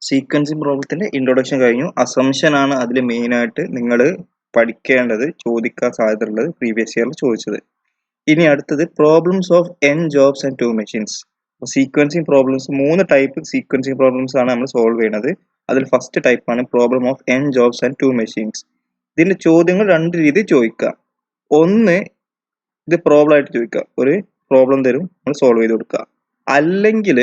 Sequencing പ്രോബ്ലത്തിന്റെ introduction കഴിഞ്ഞു. Assumption ആണ് അതിൽ മെയിൻ ആയിട്ട് നിങ്ങൾ പഠിക്കേണ്ടത്, ചോദിക്കാൻ സാധ്യതയുള്ളത്, പ്രീവിയസ് ഇയറിൽ ചോദിച്ചത്. ഇനി അടുത്തത് problems of n jobs and 2 machines. Sequencing problems 3 type sequencing problems ആണ് നമ്മൾ സോൾവ് ചെയ്യുന്നത്. അതിൽ ഫസ്റ്റ് ടൈപ്പ് ആണ് problem of n jobs and 2 machines. ഇതിന്റെ ചോദ്യങ്ങൾ രണ്ട് രീതിയിൽ ചോദിക്കുക. ഒന്ന്, ഇത് പ്രോബ്ലം ആയിട്ട് ചോദിക്കുക, ഒരു പ്രോബ്ലം തരും, നമ്മൾ സോൾവ് ചെയ്ത് കൊടുക്കുക. അല്ലെങ്കിൽ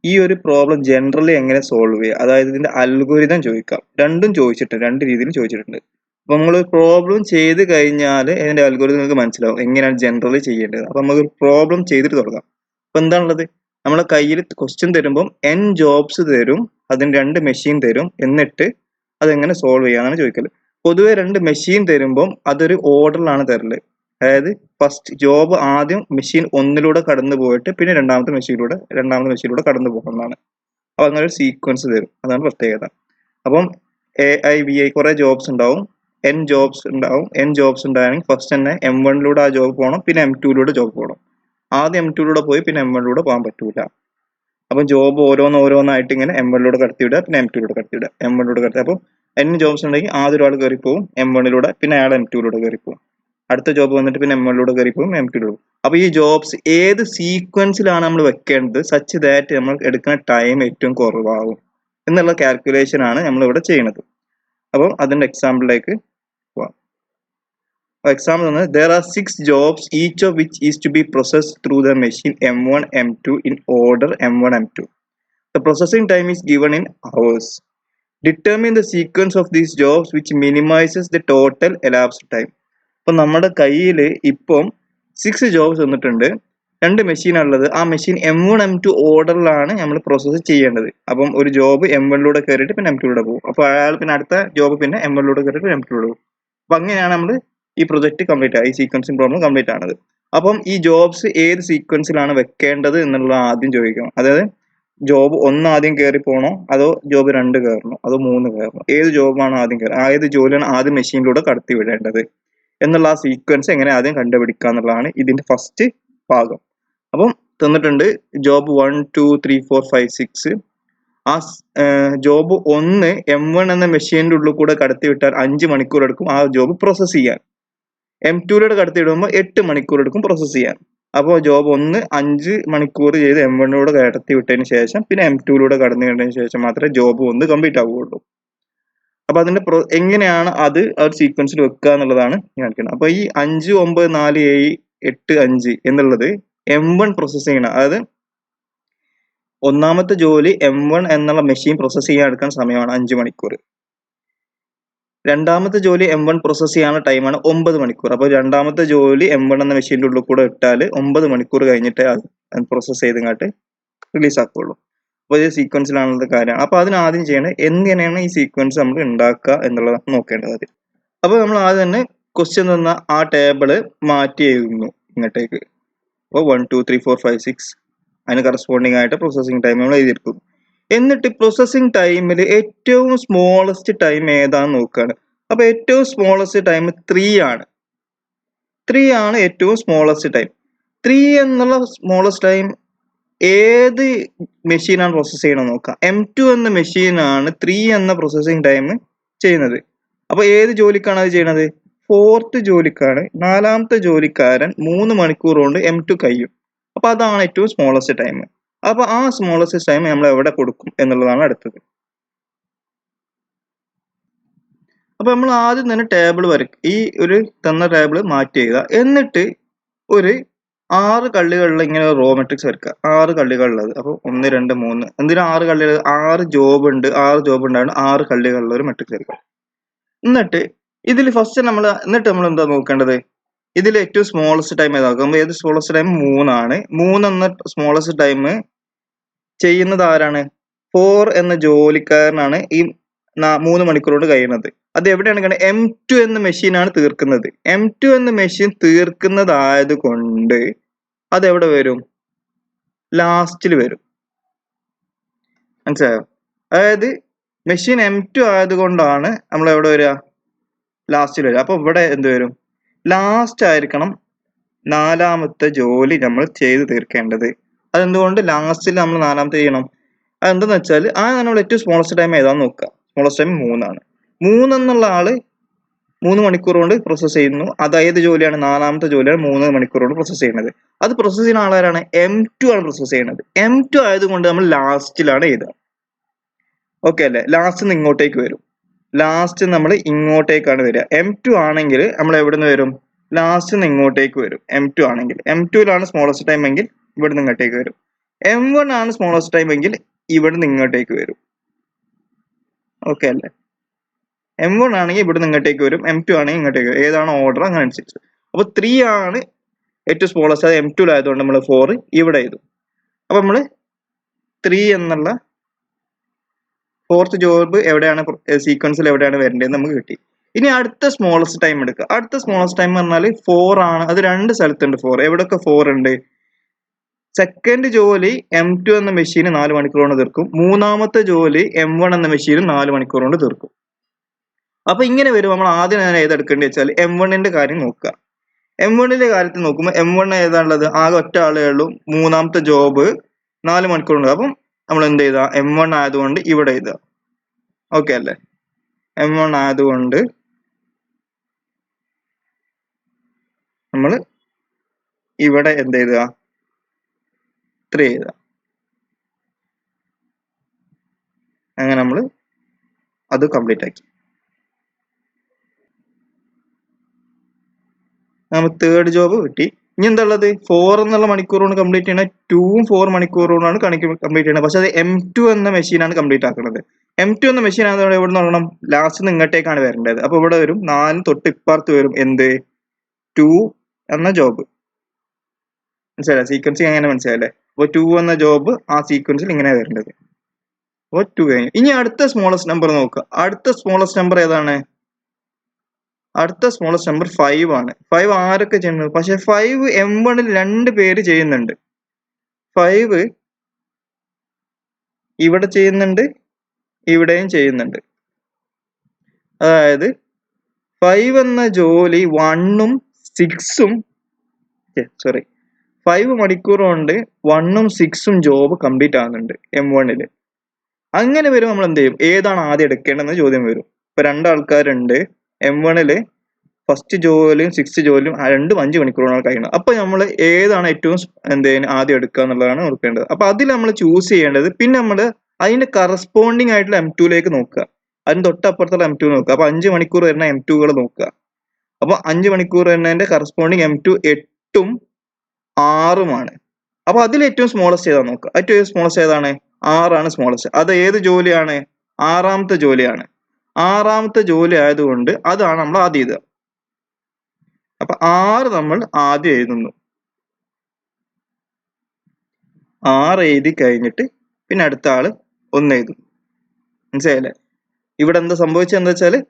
ഈ ഒരു പ്രോബ്ലം ജനറലി എങ്ങനെ സോൾവ് ചെയ്യുക, അതായത് ഇതിന്റെ അൽഗോരിതം ചോദിക്കാം. രണ്ടും ചോദിച്ചിട്ടുണ്ട്, രണ്ട് രീതിയിൽ ചോദിച്ചിട്ടുണ്ട്. അപ്പൊ നമ്മൾ പ്രോബ്ലം ചെയ്ത് കഴിഞ്ഞാൽ ഇതിന്റെ അൽഗോരിതം നിങ്ങൾക്ക് മനസ്സിലാവും എങ്ങനെയാണ് ജനറലി ചെയ്യേണ്ടത്. അപ്പൊ നമുക്ക് പ്രോബ്ലം ചെയ്തിട്ട് തുടങ്ങാം. അപ്പൊ എന്താണുള്ളത്, നമ്മളെ കയ്യിൽ ക്വസ്റ്റ്യൻ തരുമ്പം n ജോബ്സ് തരും, അതിന് 2 മെഷീൻ തരും, എന്നിട്ട് അതെങ്ങനെ സോൾവ് ചെയ്യാന്നാണ് ചോദിക്കല്. പൊതുവെ 2 മെഷീൻ തരുമ്പം അതൊരു ഓർഡറിലാണ് തരല്. അതായത് ഫസ്റ്റ് ജോബ് ആദ്യം മെഷീൻ 1 കടന്നു പോയിട്ട് പിന്നെ രണ്ടാമത്തെ മെഷീനിലൂടെ കടന്നു പോകുന്നതാണ്. അപ്പൊ അങ്ങനെ ഒരു സീക്വൻസ് തരും, അതാണ് പ്രത്യേകത. അപ്പം AIBI കുറെ ജോബ്സ് ഉണ്ടാവും, n ജോബ്സ് ഉണ്ടാവും. n ജോബ്സ് ഉണ്ടാണെങ്കിൽ ഫസ്റ്റ് തന്നെ M1 ആ ജോബ് പോകണം, പിന്നെ M2 ജോബ് പോകണം. ആദ്യം M2 പോയി പിന്നെ M1 പോകാൻ പറ്റൂല. അപ്പൊ ജോബ് ഓരോന്നായിട്ട് ഇങ്ങനെ M1 കടത്തിവിടുക, പിന്നെ M2 കടത്തിവിടുക, M1 കടത്തി. അപ്പോൾ n ജോബ്സ് ഉണ്ടെങ്കിൽ ആദ്യം ഒരാൾ കയറി പോകും M1, പിന്നെ അയാൾ M2 കയറി പോകും. അടുത്ത ജോബ് വന്നിട്ട് പിന്നെ M1 കയറി പോകും, M2 പോകും. അപ്പൊ ഈ ജോബ്സ് ഏത് സീക്വൻസിലാണ് നമ്മൾ വെക്കേണ്ടത്, സച്ച് ദാറ്റ് നമ്മൾ എടുക്കുന്ന ടൈം ഏറ്റവും കുറവാകും എന്നുള്ള കാൽക്കുലേഷൻ ആണ് നമ്മൾ ഇവിടെ ചെയ്യുന്നത്. അപ്പം അതിന്റെ എക്സാമ്പിളിലേക്ക് പോവാം. എക്സാമ്പിൾ വന്നത് there are 6 jobs, each of which is to be processed through the machine M1 M2 in order M1 M2. The processing time is given in hours. Determine the sequence of these jobs which minimizes the total elapsed time. അപ്പൊ നമ്മുടെ കയ്യിൽ ഇപ്പം 6 jobs വന്നിട്ടുണ്ട്, 2 machine ഉള്ളത്. ആ machine M1 M2 ഓർഡറിലാണ് നമ്മൾ process ചെയ്യേണ്ടത്. അപ്പം ഒരു ജോബ് M1 കയറിയിട്ട് പിന്നെ M2 പോകും. അപ്പൊ അയാൾ പിന്നെ അടുത്ത ജോബ് പിന്നെ M1 കയറിയിട്ട് പിന്നെ M2 പോകും. അപ്പൊ അങ്ങനെയാണ് നമ്മൾ ഈ പ്രൊജക്ട് കംപ്ലീറ്റ് ആയി, ഈ സീക്വൻസിങ് പ്രോബ്ലം കംപ്ലീറ്റ് ആണത്. അപ്പം ഈ ജോബ്സ് ഏത് സീക്വൻസിലാണ് വെക്കേണ്ടത് എന്നുള്ളത് ആദ്യം ചോദിക്കണം. അതായത് ജോബ് 1 ആദ്യം കയറി പോകണോ, അതോ ജോബ് 2 കയറണോ, അതോ 3 കയറണോ, ഏത് ജോബാണ് ആദ്യം കയറുക, ഏത് ജോലിയാണ് ആദ്യം മെഷീനിലൂടെ കടത്തി വിടേണ്ടത് എന്നുള്ള ആ സീക്വൻസ് എങ്ങനെ ആദ്യം കണ്ടുപിടിക്കുക എന്നുള്ളതാണ് ഇതിന്റെ ഫസ്റ്റ് ഭാഗം. അപ്പം തന്നിട്ടുണ്ട് ജോബ് 1 2 3 4 5 6. ആ ജോബ് 1 M1 എന്ന മെഷീനിന്റെ ഉള്ളിൽ കൂടെ കടത്തി വിട്ടാൽ 5 മണിക്കൂർ എടുക്കും ആ ജോബ് പ്രോസസ് ചെയ്യാൻ. M2 കടത്തി വിടുമ്പോൾ 8 മണിക്കൂർ എടുക്കും പ്രോസസ് ചെയ്യാൻ. അപ്പോൾ ജോബ് 1 5 മണിക്കൂർ ചെയ്ത് M1 കടത്തി വിട്ടതിന് ശേഷം പിന്നെ M2 കടന്നു വിട്ടതിന് ശേഷം മാത്രമേ ജോബ് 1 കംപ്ലീറ്റ് ആവുകയുള്ളൂ. അപ്പൊ അതിന്റെ എങ്ങനെയാണ് അത് ആ ഒരു സീക്വൻസിൽ വെക്കുക എന്നുള്ളതാണ് കാണിക്കുന്നത്. അപ്പൊ ഈ 5 9 4 7 8 5 എന്നുള്ളത് M1 പ്രോസസ് ചെയ്യണം. അതായത് ഒന്നാമത്തെ ജോലി M1 എന്നുള്ള മെഷീൻ പ്രോസസ് ചെയ്യാൻ എടുക്കുന്ന സമയമാണ് 5 മണിക്കൂർ. രണ്ടാമത്തെ ജോലി M1 പ്രോസസ് ചെയ്യാനുള്ള ടൈമാണ് 9 മണിക്കൂർ. അപ്പോൾ രണ്ടാമത്തെ ജോലി M1 എന്ന മെഷീൻ്റെ ഉള്ളിൽ കൂടെ ഇട്ടാൽ 9 മണിക്കൂർ കഴിഞ്ഞിട്ട് അത് പ്രോസസ് ചെയ്തിങ്ങാട്ട് റിലീസ് ആക്കുള്ളൂ. അപ്പോൾ ഇത് സീക്വൻസിലാണുള്ള കാര്യമാണ്. അപ്പോൾ അതിന് ആദ്യം ചെയ്യേണ്ടത് എങ്ങനെയാണ് ഈ സീക്വൻസ് നമ്മൾ ഉണ്ടാക്കുക എന്നുള്ളതാണ് നോക്കേണ്ടത്. അപ്പോൾ നമ്മൾ ആദ്യം തന്നെ ക്വസ്റ്റ്യൻ തന്ന ആ ടേബിള് മാറ്റി എഴുതുന്നു ഇങ്ങോട്ടേക്ക്. അപ്പോൾ 1 2 3 4 5 6 അതിന് കറസ്പോണ്ടിങ് ആയിട്ട് പ്രോസസ്സിംഗ് ടൈം നമ്മൾ എഴുതിയെടുക്കും. എന്നിട്ട് പ്രോസസ്സിംഗ് ടൈമിൽ ഏറ്റവും സ്മോളസ്റ്റ് ടൈം ഏതാന്ന് നോക്കുകയാണ്. അപ്പോൾ ഏറ്റവും സ്മോളസ്റ്റ് ടൈം 3 ആണ്. 3 ആണ് ഏറ്റവും സ്മോളസ്റ്റ് ടൈം. 3 എന്നുള്ള സ്മോളസ്റ്റ് ടൈം ഏത് മെഷീനാണ് പ്രോസസ് ചെയ്യണമെന്ന് നോക്കാം. M2 എന്ന മെഷീനാണ് 3 എന്ന പ്രോസസ്സിംഗ് ടൈം ചെയ്യുന്നത്. അപ്പൊ ഏത് ജോലിക്കാണ് അത് ചെയ്യുന്നത്? 4th ജോലിക്കാണ്. 4ാമത്തെ ജോലിക്കാരൻ 3 മണിക്കൂർ കൊണ്ട് M2 കഴിയും. അപ്പൊ അതാണ് ഏറ്റവും സ്മോളസ്റ്റ് ടൈം. അപ്പൊ ആ സ്മോളസ്റ്റ് ടൈം നമ്മൾ എവിടെ കൊടുക്കും എന്നുള്ളതാണ് അടുത്തത്. അപ്പൊ നമ്മൾ ആദ്യം തന്നെ ടേബിൾ വരയ്ക്കും. ഈ ഒരു തന്ന ടേബിൾ മാറ്റി എഴുതുക. എന്നിട്ട് ഒരു 6 കള്ളികളിൽ ഇങ്ങനെ റോ മെട്രിക്സ് വരയ്ക്കുക. 6 കള്ളികളുള്ളത്. അപ്പോൾ 1 2 3. എന്തിനാ 6 കള്ളികൾ? 6 ജോബ് ഉണ്ട്. 6 ജോബ് ഉണ്ടാണ് 6 കള്ളികളിലുള്ള ഒരു മെട്രിക്സ് വരയ്ക്കുക. എന്നിട്ട് ഇതിൽ ഫസ്റ്റ് നമ്മൾ എന്താ നോക്കേണ്ടത്? ഇതിൽ ഏറ്റവും സ്മോളസ്റ്റ് ടൈം ഏതാക്കും? ഏത് സ്മോളസ്റ്റ് ടൈം? 3 ആണ്. 3 എന്ന സ്മോളസ്റ്റ് ടൈം ചെയ്യുന്നത് ആരാണ്? 4 എന്ന ജോലിക്കാരനാണ് ഈ 3 മണിക്കൂർ കൊണ്ട് കഴിയുന്നത്. അത് എവിടെയാണ്? M2 എന്ന മെഷീനാണ് തീർക്കുന്നത്. M2 എന്ന മെഷീൻ തീർക്കുന്നതായത് കൊണ്ട് അതെവിടെ വരും? ലാസ്റ്റിൽ വരും. മനസ്സിലായോ? അതായത് മെഷീൻ M2 ആയതുകൊണ്ടാണ് നമ്മൾ എവിടെ വരിക? ലാസ്റ്റിൽ വരിക. അപ്പൊ ഇവിടെ എന്ത് വരും? ലാസ്റ്റ് ആയിരിക്കണം 4ാമത്തെ ജോലി നമ്മൾ ചെയ്ത് തീർക്കേണ്ടത്. അതെന്തുകൊണ്ട് ലാസ്റ്റിൽ നമ്മൾ 4ാമത്തെ ചെയ്യണം? അതെന്താന്ന് വെച്ചാൽ നമ്മൾ ഏറ്റവും സ്മോളസ്റ്റ് ടൈം ഏതാന്ന് നോക്കുക. സ്മോളസ്റ്റ് ടൈം 3 ആണ്. 3 എന്നുള്ള ആള് 3 മണിക്കൂർ കൊണ്ട് പ്രോസസ്സ് ചെയ്യുന്നു. അത് ഏത് ജോലിയാണ്? 4ാമത്തെ ജോലിയാണ് 3 മണിക്കൂർ കൊണ്ട് പ്രോസസ്സ് ചെയ്യുന്നത്. അത് പ്രോസസ്സ് ചെയ്യുന്ന ആളാരാണ്? M2 ആണ് പ്രോസസ്സ് ചെയ്യുന്നത്. M2 ആയതുകൊണ്ട് നമ്മൾ ലാസ്റ്റിലാണ് എഴുതുക. ഓക്കെ അല്ലേ? ലാസ്റ്റ് നിന്ന് ഇങ്ങോട്ടേക്ക് വരും. ലാസ്റ്റ് നമ്മൾ ഇങ്ങോട്ടേക്കാണ് വരിക. M2 ആണെങ്കിൽ നമ്മൾ എവിടെ നിന്ന് വരും? ലാസ്റ്റ് നിന്ന് ഇങ്ങോട്ടേക്ക് വരും. M2 ആണെങ്കിൽ M2ലാണ് സ്മോളസ്റ്റ് ടൈം എങ്കിൽ ഇവിടെ നിന്ന് ഇങ്ങോട്ടേക്ക് വരും. M1 ആണ് സ്മോളസ്റ്റ് ടൈം എങ്കിൽ ഇവിടെ നിന്ന് ഇങ്ങോട്ടേക്ക് വരും. ഓക്കെ അല്ലേ? M1 ആണെങ്കിൽ ഇവിടെ നിന്ന് ഇങ്ങോട്ടേക്ക് വരും. M2 ആണെങ്കിൽ ഇങ്ങോട്ടേക്ക് വരും. ഏതാണ് ഓർഡർ അങ്ങനെ അനുസരിച്ച്. അപ്പോൾ 3 ആണ് ഏറ്റവും സ്മോളസ്റ്റ്. അത് M2ലായതുകൊണ്ട് നമ്മൾ 4 ഇവിടെ എഴുതും. അപ്പോൾ നമ്മൾ 3 എന്നുള്ള 4th ജോബ് എവിടെയാണ് സീക്വൻസിൽ എവിടെയാണ് വരേണ്ടത് നമുക്ക് കിട്ടി. ഇനി അടുത്ത സ്മോളസ്റ്റ് ടൈം എടുക്കുക. അടുത്ത സ്മോളസ്റ്റ് ടൈം പറഞ്ഞാൽ 4 ആണ്. അത് രണ്ട് സ്ഥലത്തുണ്ട് 4. എവിടെയൊക്കെ 4 ഉണ്ട്? സെക്കൻഡ് ജോലി M2 എന്ന മെഷീന് 4 മണിക്കൂർ കൊണ്ട് തീർക്കും. മൂന്നാമത്തെ ജോലി M1 എന്ന മെഷീന് 4 മണിക്കൂർ കൊണ്ട് തീർക്കും. അപ്പൊ ഇങ്ങനെ വരും. നമ്മൾ ആദ്യം ഏതെടുക്കേണ്ടത് വെച്ചാൽ M1ന്റെ കാര്യം നോക്കുക. M1ന്റെ കാര്യത്തിൽ നോക്കുമ്പോൾ M1 ഏതാണുള്ളത്? ആകെ ഒറ്റ ആളേ ഉള്ളൂ. മൂന്നാമത്തെ ജോബ് 4 മണിക്കൂർ ഉണ്ട്. അപ്പം നമ്മൾ എന്ത് ചെയ്താ? M1 ആയതുകൊണ്ട് ഇവിടെ എഴുതുക. ഓക്കെ അല്ലേ? M1 ആയതുകൊണ്ട് നമ്മൾ ഇവിടെ എന്ത് എഴുതുക? 3 എഴുതുക. അങ്ങനെ നമ്മൾ അത് കംപ്ലീറ്റ് ആക്കി. നമ്മൾ തേർഡ് ജോബ് കിട്ടി. ഇനി എന്താ ഉള്ളത്? 4 എന്നുള്ള മണിക്കൂർ കൊണ്ട് കംപ്ലീറ്റ് ചെയ്യണത്. 2ഉം 4 മണിക്കൂർ കൊണ്ടാണ് കംപ്ലീറ്റ് ചെയ്യുന്നത്. പക്ഷെ അത് M2 എന്ന മെഷീനാണ് കംപ്ലീറ്റ് ആക്കുന്നത്. M2 എന്ന മെഷീൻ ആയതുകൊണ്ട് എവിടെ നോക്കണം? ലാസ്റ്റ് ഇങ്ങോട്ടേക്കാണ് വരേണ്ടത്. അപ്പൊ ഇവിടെ വരും 4 തൊട്ട് ഇപ്പുറത്ത് വരും എന്ത്? 2 എന്ന ജോബ്. മനസ്സിലായി? സീക്വൻസിങ് എങ്ങനെ മനസ്സിലായല്ലേ? അപ്പോൾ 2 എന്ന ജോബ് ആ സീക്വൻസിൽ ഇങ്ങനെ വരേണ്ടത്. അപ്പോൾ 2 കഴിഞ്ഞു. ഇനി അടുത്ത സ്മോളസ്റ്റ് നമ്പർ നോക്കുക. അടുത്ത സ്മോളസ്റ്റ് നമ്പർ ഏതാണ്? അടുത്ത സ്മോളസ്റ്റ് നമ്പർ 5 ആണ്. 5 ആരൊക്കെ ചെയ്യുന്നത്? പക്ഷെ 5 M1ൽ 2 പേര് ചെയ്യുന്നുണ്ട്. 5 ഇവിടെ ചെയ്യുന്നുണ്ട്, ഇവിടെയും ചെയ്യുന്നുണ്ട്. അതായത് 5 എന്ന ജോലി 1ഉം 6ഉം 5 മണിക്കൂർ കൊണ്ട് 1ഉം 6ഉം ജോബ് കംപ്ലീറ്റ് ആകുന്നുണ്ട് M1ൽ. അങ്ങനെ വരും നമ്മൾ എന്ത് ചെയ്യും? ഏതാണ് ആദ്യം എടുക്കേണ്ടതെന്ന് ചോദ്യം വരും. ഇപ്പൊ 2 ആൾക്കാരുണ്ട്. M1ൽ ഫസ്റ്റ് ജോലിയും 6th ജോലിയും രണ്ടും 5 മണിക്കൂറാണ് കഴിയുന്നത്. അപ്പൊ നമ്മൾ ഏതാണ് ഏറ്റവും ആദ്യം എടുക്കുക എന്നുള്ളതാണ് നോക്കേണ്ടത്. അപ്പൊ അതിൽ നമ്മൾ ചൂസ് ചെയ്യേണ്ടത്. പിന്നെ നമ്മൾ അതിന്റെ കറസ്പോണ്ടിങ് ആയിട്ടുള്ള M2ലേക്ക് നോക്കുക. അതിന് തൊട്ടപ്പുറത്തുള്ള M2 നോക്കുക. അപ്പൊ 5 മണിക്കൂർ വരുന്ന M2കൾ നോക്കുക. അപ്പൊ 5 മണിക്കൂർ വരുന്നതിന്റെ കറസ്പോണ്ടിങ് M2 8ഉം 6ഉമാണ്. അപ്പൊ അതിൽ ഏറ്റവും സ്മോളസ്റ്റ് ഏതാ നോക്കുക. ഏറ്റവും സ്മോളസ്റ്റ് ഏതാണ്? 6 ആണ് സ്മോളസ്റ്റ്. അത് ഏത് ജോലിയാണ്? 6ാമത്തെ ജോലിയാണ്. 6ാമത്തെ ജോലി ആയതുകൊണ്ട് അതാണ് നമ്മൾ ആദ്യം എഴുതുക. അപ്പൊ 6 നമ്മൾ ആദ്യം എഴുതുന്നു. 6 എഴുതി കഴിഞ്ഞിട്ട് പിന്നെ അടുത്ത ആള് 1 എഴുതും. മനസ്സിലായില്ലേ? ഇവിടെ എന്താ സംഭവിച്ചത് എന്താ വെച്ചാല്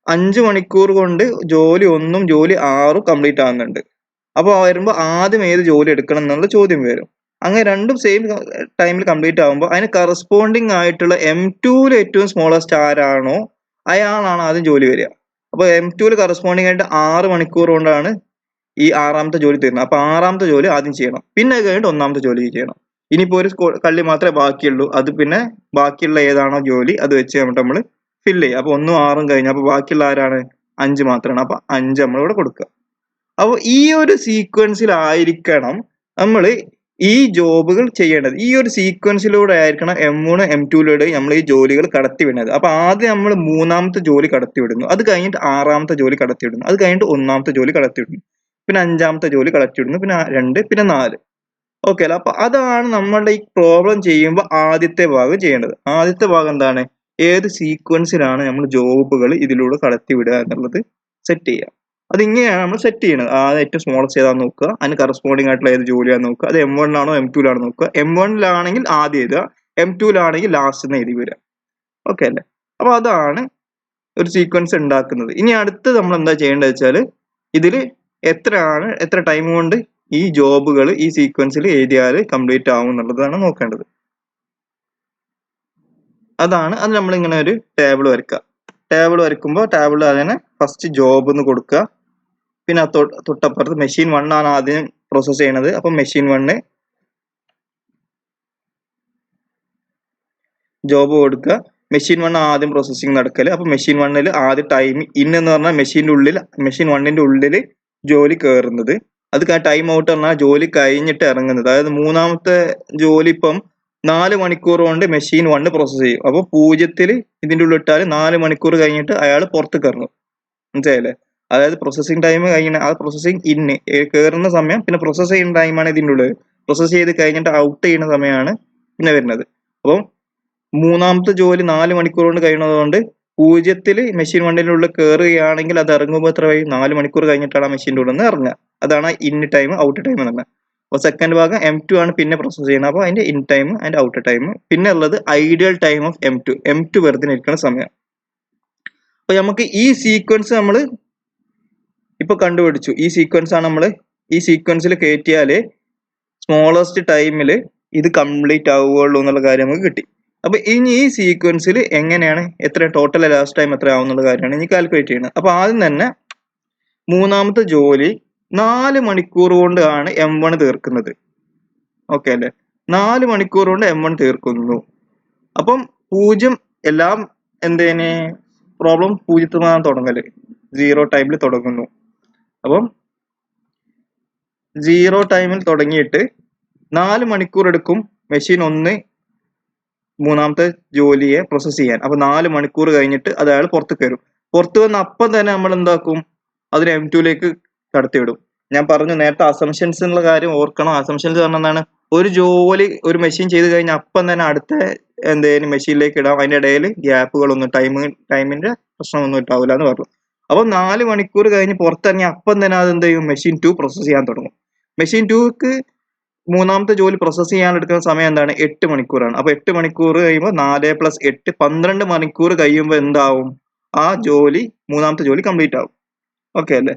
5 മണിക്കൂർ കൊണ്ട് ജോലി 1ഉം ജോലി 6ഉം കംപ്ലീറ്റ് ആകുന്നുണ്ട്. അപ്പൊ വരുമ്പോൾ ആദ്യം ഏത് ജോലി എടുക്കണം എന്നുള്ള ചോദ്യം വരും. അങ്ങനെ രണ്ടും സെയിം ടൈമിൽ കംപ്ലീറ്റ് ആകുമ്പോൾ അതിന് കറസ്പോണ്ടിങ് ആയിട്ടുള്ള M2ൽ ഏറ്റവും സ്മോളസ്റ്റ് ആരാണോ അയാളാണ് ആദ്യം ജോലി വരിക. അപ്പൊ M2ൽ കറസ്പോണ്ടിങ് ആയിട്ട് 6 മണിക്കൂർ കൊണ്ടാണ് ഈ 6ാമത്തെ ജോലി തീരുന്നത്. അപ്പൊ 6ാമത്തെ ജോലി ആദ്യം ചെയ്യണം. പിന്നെ അത് കഴിഞ്ഞിട്ട് 1ാമത്തെ ജോലി ചെയ്യണം. ഇനിയിപ്പോ ഒരു കള്ളി മാത്രമേ ബാക്കിയുള്ളൂ. അത് പിന്നെ ബാക്കിയുള്ള ഏതാണോ ജോലി അത് വെച്ച് നമ്മൾ ഫില്ല് ചെയ്യുക. അപ്പൊ 1ഉം 6ഉം കഴിഞ്ഞു. അപ്പൊ ബാക്കിയുള്ള ആരാണ്? 5 മാത്രമാണ്. അപ്പൊ 5 നമ്മൾ ഇവിടെ കൊടുക്കുക. അപ്പോൾ ഈ ഒരു സീക്വൻസിലായിരിക്കണം നമ്മൾ ഈ ജോബുകൾ ചെയ്യേണ്ടത്. ഈ ഒരു സീക്വൻസിലൂടെ ആയിരിക്കണം M1 M2യിലൂടെ നമ്മൾ ഈ ജോലികൾ കടത്തിവിടുന്നത്. അപ്പൊ ആദ്യം നമ്മൾ 3ാമത്തെ ജോലി കടത്തിവിടുന്നു. അത് കഴിഞ്ഞിട്ട് 6ാമത്തെ ജോലി കടത്തിവിടുന്നു. അത് കഴിഞ്ഞിട്ട് 1ാമത്തെ ജോലി കടത്തിവിടുന്നു. പിന്നെ 5ാമത്തെ ജോലി കടത്തിവിടുന്നു. പിന്നെ 2, പിന്നെ 4. ഓക്കെ അല്ലേ? അപ്പൊ അതാണ് നമ്മളുടെ ഈ പ്രോബ്ലം ചെയ്യുമ്പോൾ ആദ്യത്തെ ഭാഗം ചെയ്യേണ്ടത്. ആദ്യത്തെ ഭാഗം എന്താണ്? ഏത് സീക്വൻസിലാണ് നമ്മൾ ജോബുകൾ ഇതിലൂടെ കടത്തിവിടുക എന്നുള്ളത് സെറ്റ് ചെയ്യുക. അതിങ്ങനെയാണ് നമ്മൾ സെറ്റ് ചെയ്യുന്നത്. ഏറ്റവും സ്മോളസ്റ്റ് ഏതാന്ന് നോക്കുക. അതിന് കറസ്പോണ്ടിങ് ആയിട്ടുള്ള ഏത് ജോലിയാണെന്ന് നോക്കുക. അത് M1ലാണോ M2ലാണോ നോക്കുക. M1ലാണെങ്കിൽ ആദ്യം എഴുതുക, M2ലാണെങ്കിൽ ലാസ്റ്റ് എന്ന് എഴുതി വരിക. ഓക്കെ അല്ലേ? അപ്പൊ അതാണ് ഒരു സീക്വൻസ് ഉണ്ടാക്കുന്നത്. ഇനി അടുത്ത് നമ്മൾ എന്താ ചെയ്യേണ്ടത് വെച്ചാൽ ഇതിൽ എത്ര ടൈം കൊണ്ട് ഈ ജോബുകൾ ഈ സീക്വൻസിൽ എഴുതിയാൽ കംപ്ലീറ്റ് ആവും എന്നുള്ളതാണ് നോക്കേണ്ടത്. അത് നമ്മൾ ഇങ്ങനെ ഒരു ടേബിൾ വരയ്ക്കുക. ടേബിൾ വരയ്ക്കുമ്പോൾ ടേബിളിൽ അതിനെ ഫസ്റ്റ് ജോബ് എന്ന് കൊടുക്കുക. പിന്നെ തൊട്ടപ്പുറത്ത് മെഷീൻ 1 ആണ് ആദ്യം പ്രോസസ് ചെയ്യണത്. അപ്പൊ മെഷീൻ 1 ജോബ് കൊടുക്കുക. മെഷീൻ 1 ആദ്യം പ്രോസസ്സിങ് നടക്കല്. അപ്പൊ മെഷീൻ 1 ആദ്യം ടൈം ഇൻ എന്ന് പറഞ്ഞാൽ മെഷീൻ 1 ഉള്ളിൽ ജോലി കയറുന്നത്. അത് ടൈം ഔട്ട് പറഞ്ഞാൽ ജോലി കഴിഞ്ഞിട്ട് ഇറങ്ങുന്നത്. അതായത് മൂന്നാമത്തെ ജോലി ഇപ്പം 4 മണിക്കൂർ കൊണ്ട് മെഷീൻ 1 പ്രോസസ് ചെയ്യും. അപ്പൊ 0 ഇതിന്റെ ഉള്ളിൽ ഇട്ടാൽ 4 മണിക്കൂർ കഴിഞ്ഞിട്ട് അയാൾ പുറത്തേക്ക് ഇറങ്ങും. മനസ്സിലായില്ലേ? അതായത് പ്രോസസ്സിംഗ് ടൈം കഴിഞ്ഞ ആ പ്രോസസ്സിംഗ് ഇന്ന് കയറുന്ന സമയം, പിന്നെ പ്രോസസ് ചെയ്യുന്ന ടൈമാണ് ഇതിൻ്റെ ഉള്ളിൽ. പ്രോസസ് ചെയ്ത് കഴിഞ്ഞിട്ട് ഔട്ട് ചെയ്യുന്ന സമയമാണ് പിന്നെ വരുന്നത്. അപ്പം മൂന്നാമത്തെ ജോലി 4 മണിക്കൂർ കൊണ്ട് കഴിയുന്നതുകൊണ്ട് 0 മെഷീൻ 1 ഉള്ളിൽ കയറുകയാണെങ്കിൽ അത് ഇറങ്ങുമ്പോൾ എത്ര കഴിയും? 4 മണിക്കൂർ കഴിഞ്ഞിട്ടാണ് ആ മെഷീൻ്റെ ഉള്ളിൽ നിന്ന് ഇറങ്ങുക. അതാണ് ഇൻ ടൈം ഔട്ട് ടൈം എന്ന് പറഞ്ഞത്. അപ്പോൾ സെക്കൻഡ് ഭാഗം M2 ആണ് പിന്നെ പ്രോസസ് ചെയ്യുന്നത്. അപ്പോൾ അതിന്റെ in time and out time. പിന്നെ ഉള്ളത് ഐഡിയൽ ടൈം ഓഫ് M2 വെറുതെ ഇരിക്കുന്ന സമയം. അപ്പൊ നമുക്ക് ഈ സീക്വൻസ് നമ്മൾ ഇപ്പൊ കണ്ടുപിടിച്ചു. ഈ സീക്വൻസ് ആണ് നമ്മൾ ഈ സീക്വൻസിൽ കയറ്റിയാല് സ്മോളസ്റ്റ് ടൈമിൽ ഇത് കംപ്ലീറ്റ് ആവുകയുള്ളൂ എന്നുള്ള കാര്യം നമുക്ക് കിട്ടി. അപ്പൊ ഇനി ഈ സീക്വൻസിൽ എങ്ങനെയാണ് എത്ര ടോട്ടൽ ലാസ്റ്റ് ടൈം എത്ര ആവും എന്നുള്ള കാര്യമാണ് ഇനി കാൽക്കുലേറ്റ് ചെയ്യുന്നത്. അപ്പൊ ആദ്യം തന്നെ മൂന്നാമത്തെ ജോലി 4 മണിക്കൂർ കൊണ്ടാണ് M1 തീർക്കുന്നത്. ഓക്കെ അല്ലേ? 4 മണിക്കൂർ കൊണ്ട് M1 തീർക്കുന്നു. അപ്പം 0 എല്ലാം എന്തേനെ പ്രോബ്ലം 0 തുടങ്ങല്, 0 ടൈമിൽ തുടങ്ങുന്നു. അപ്പം 0 ടൈമിൽ തുടങ്ങിയിട്ട് 4 മണിക്കൂർ എടുക്കും മെഷീൻ 1 മൂന്നാമത്തെ ജോലിയെ പ്രോസസ് ചെയ്യാൻ. അപ്പൊ 4 മണിക്കൂർ കഴിഞ്ഞിട്ട് അത് അയാൾ പുറത്തേക്ക് വരും. പുറത്തു വന്ന അപ്പം തന്നെ നമ്മൾ എന്താക്കും? അതിന് M2 കടത്തിവിടും. ഞാൻ പറഞ്ഞു നേരത്തെ അസംഷൻസ് എന്നുള്ള കാര്യം ഓർക്കണം. അസംഷൻസ് പറഞ്ഞാൽ ഒരു ജോലി ഒരു മെഷീൻ ചെയ്ത് കഴിഞ്ഞാൽ അപ്പം തന്നെ അടുത്ത എന്തേലും മെഷീനിലേക്ക് ഇടാം. അതിന്റെ ഇടയിൽ ഗ്യാപ്പുകളൊന്നും ടൈമിന്റെ പ്രശ്നമൊന്നും ഉണ്ടാവില്ല എന്ന് പറഞ്ഞു. അപ്പൊ 4 മണിക്കൂർ കഴിഞ്ഞ് പുറത്തിറങ്ങി അപ്പം തന്നെ അത് എന്ത് ചെയ്യും? മെഷീൻ 2 പ്രോസസ് ചെയ്യാൻ തുടങ്ങും. മെഷീൻ 2ക്ക് മൂന്നാമത്തെ ജോലി പ്രോസസ് ചെയ്യാൻ എടുക്കുന്ന സമയം എന്താണ്? 8 മണിക്കൂറാണ്. അപ്പൊ 8 മണിക്കൂർ കഴിയുമ്പോൾ 4 + 8 12 മണിക്കൂർ കഴിയുമ്പോൾ എന്താവും? ആ ജോലി മൂന്നാമത്തെ ജോലി കംപ്ലീറ്റ് ആവും. ഓക്കെ അല്ലേ?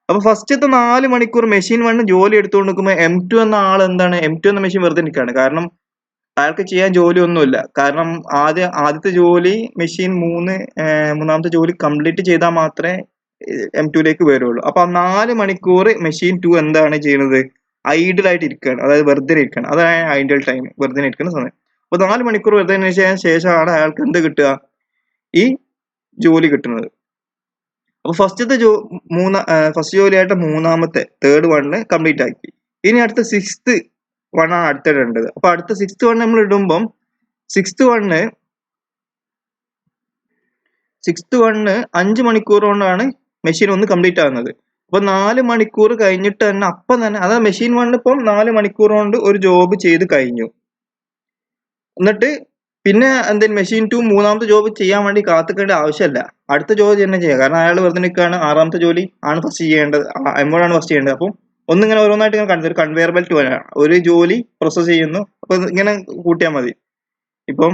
അപ്പൊ ഫസ്റ്റത്തെ 4 മണിക്കൂർ മെഷീൻ 1 ജോലി എടുത്തുകൊണ്ട് നിൽക്കുമ്പോൾ M2 എന്ന ആൾ എന്താണ്? M2 എന്ന മെഷീൻ വെറുതെ നിൽക്കുകയാണ്. കാരണം അയാൾക്ക് ചെയ്യാൻ ജോലി ഒന്നുമില്ല. കാരണം ആദ്യത്തെ ജോലി മെഷീൻ 3 മൂന്നാമത്തെ ജോലി കംപ്ലീറ്റ് ചെയ്താൽ മാത്രമേ M2 വരുള്ളൂ. അപ്പൊ 4 മണിക്കൂർ മെഷീൻ 2 എന്താണ് ചെയ്യുന്നത്? ഐഡിയൽ ആയിട്ട് ഇരിക്കുകയാണ്. അതായത് വെറുതെ ഇരിക്കുകയാണ്. അതാണ് ഐഡിയൽ ടൈം, വെറുതെ ഇരിക്കുന്ന സമയം. അപ്പൊ 4 മണിക്കൂർ വെറുതെ ശേഷമാണ് അയാൾക്ക് എന്ത് കിട്ടുക? ഈ ജോലി കിട്ടുന്നത്. അപ്പൊ ഫസ്റ്റ് ജോലിയായിട്ട് മൂന്നാമത്തെ തേർഡ് 1 കംപ്ലീറ്റ് ആക്കി. ഇനി അടുത്ത 6th 1 ആണ് അടുത്ത ഇടേണ്ടത്. അപ്പൊ അടുത്ത 6th 1 നമ്മൾ ഇടുമ്പം 6th 1 5 മണിക്കൂർ കൊണ്ടാണ് മെഷീൻ 1 കംപ്ലീറ്റ് ആകുന്നത്. അപ്പൊ 4 മണിക്കൂർ കഴിഞ്ഞിട്ട് തന്നെ അപ്പം തന്നെ അതായത് മെഷീൻ 1 ഇപ്പം 4 മണിക്കൂർ കൊണ്ട് ഒരു ജോബ് ചെയ്ത് കഴിഞ്ഞു. എന്നിട്ട് പിന്നെ എന്തെങ്കിലും മെഷീൻ 2 മൂന്നാമത്തെ ജോബ് ചെയ്യാൻ വേണ്ടി കാത്തിക്കേണ്ട ആവശ്യമില്ല. അടുത്ത ജോലി തന്നെ ചെയ്യാം. കാരണം അയാൾ വെറുതെ നിൽക്കുകയാണ്. 6ാമത്തെ ജോലി ആണ് ഫസ്റ്റ് ചെയ്യേണ്ടത്. M1 ആണ് ഫസ്റ്റ് ചെയ്യേണ്ടത്. അപ്പം ഒന്നിങ്ങനെ ഓരോന്നായിട്ട് ഇങ്ങനെ കണ്ടത് ഒരു കൺവെയർ ബെൽറ്റ് പോലെയാണ്. ഒരു ജോലി പ്രോസസ് ചെയ്യുന്നു. അപ്പൊ ഇങ്ങനെ കൂട്ടിയാൽ മതി. ഇപ്പം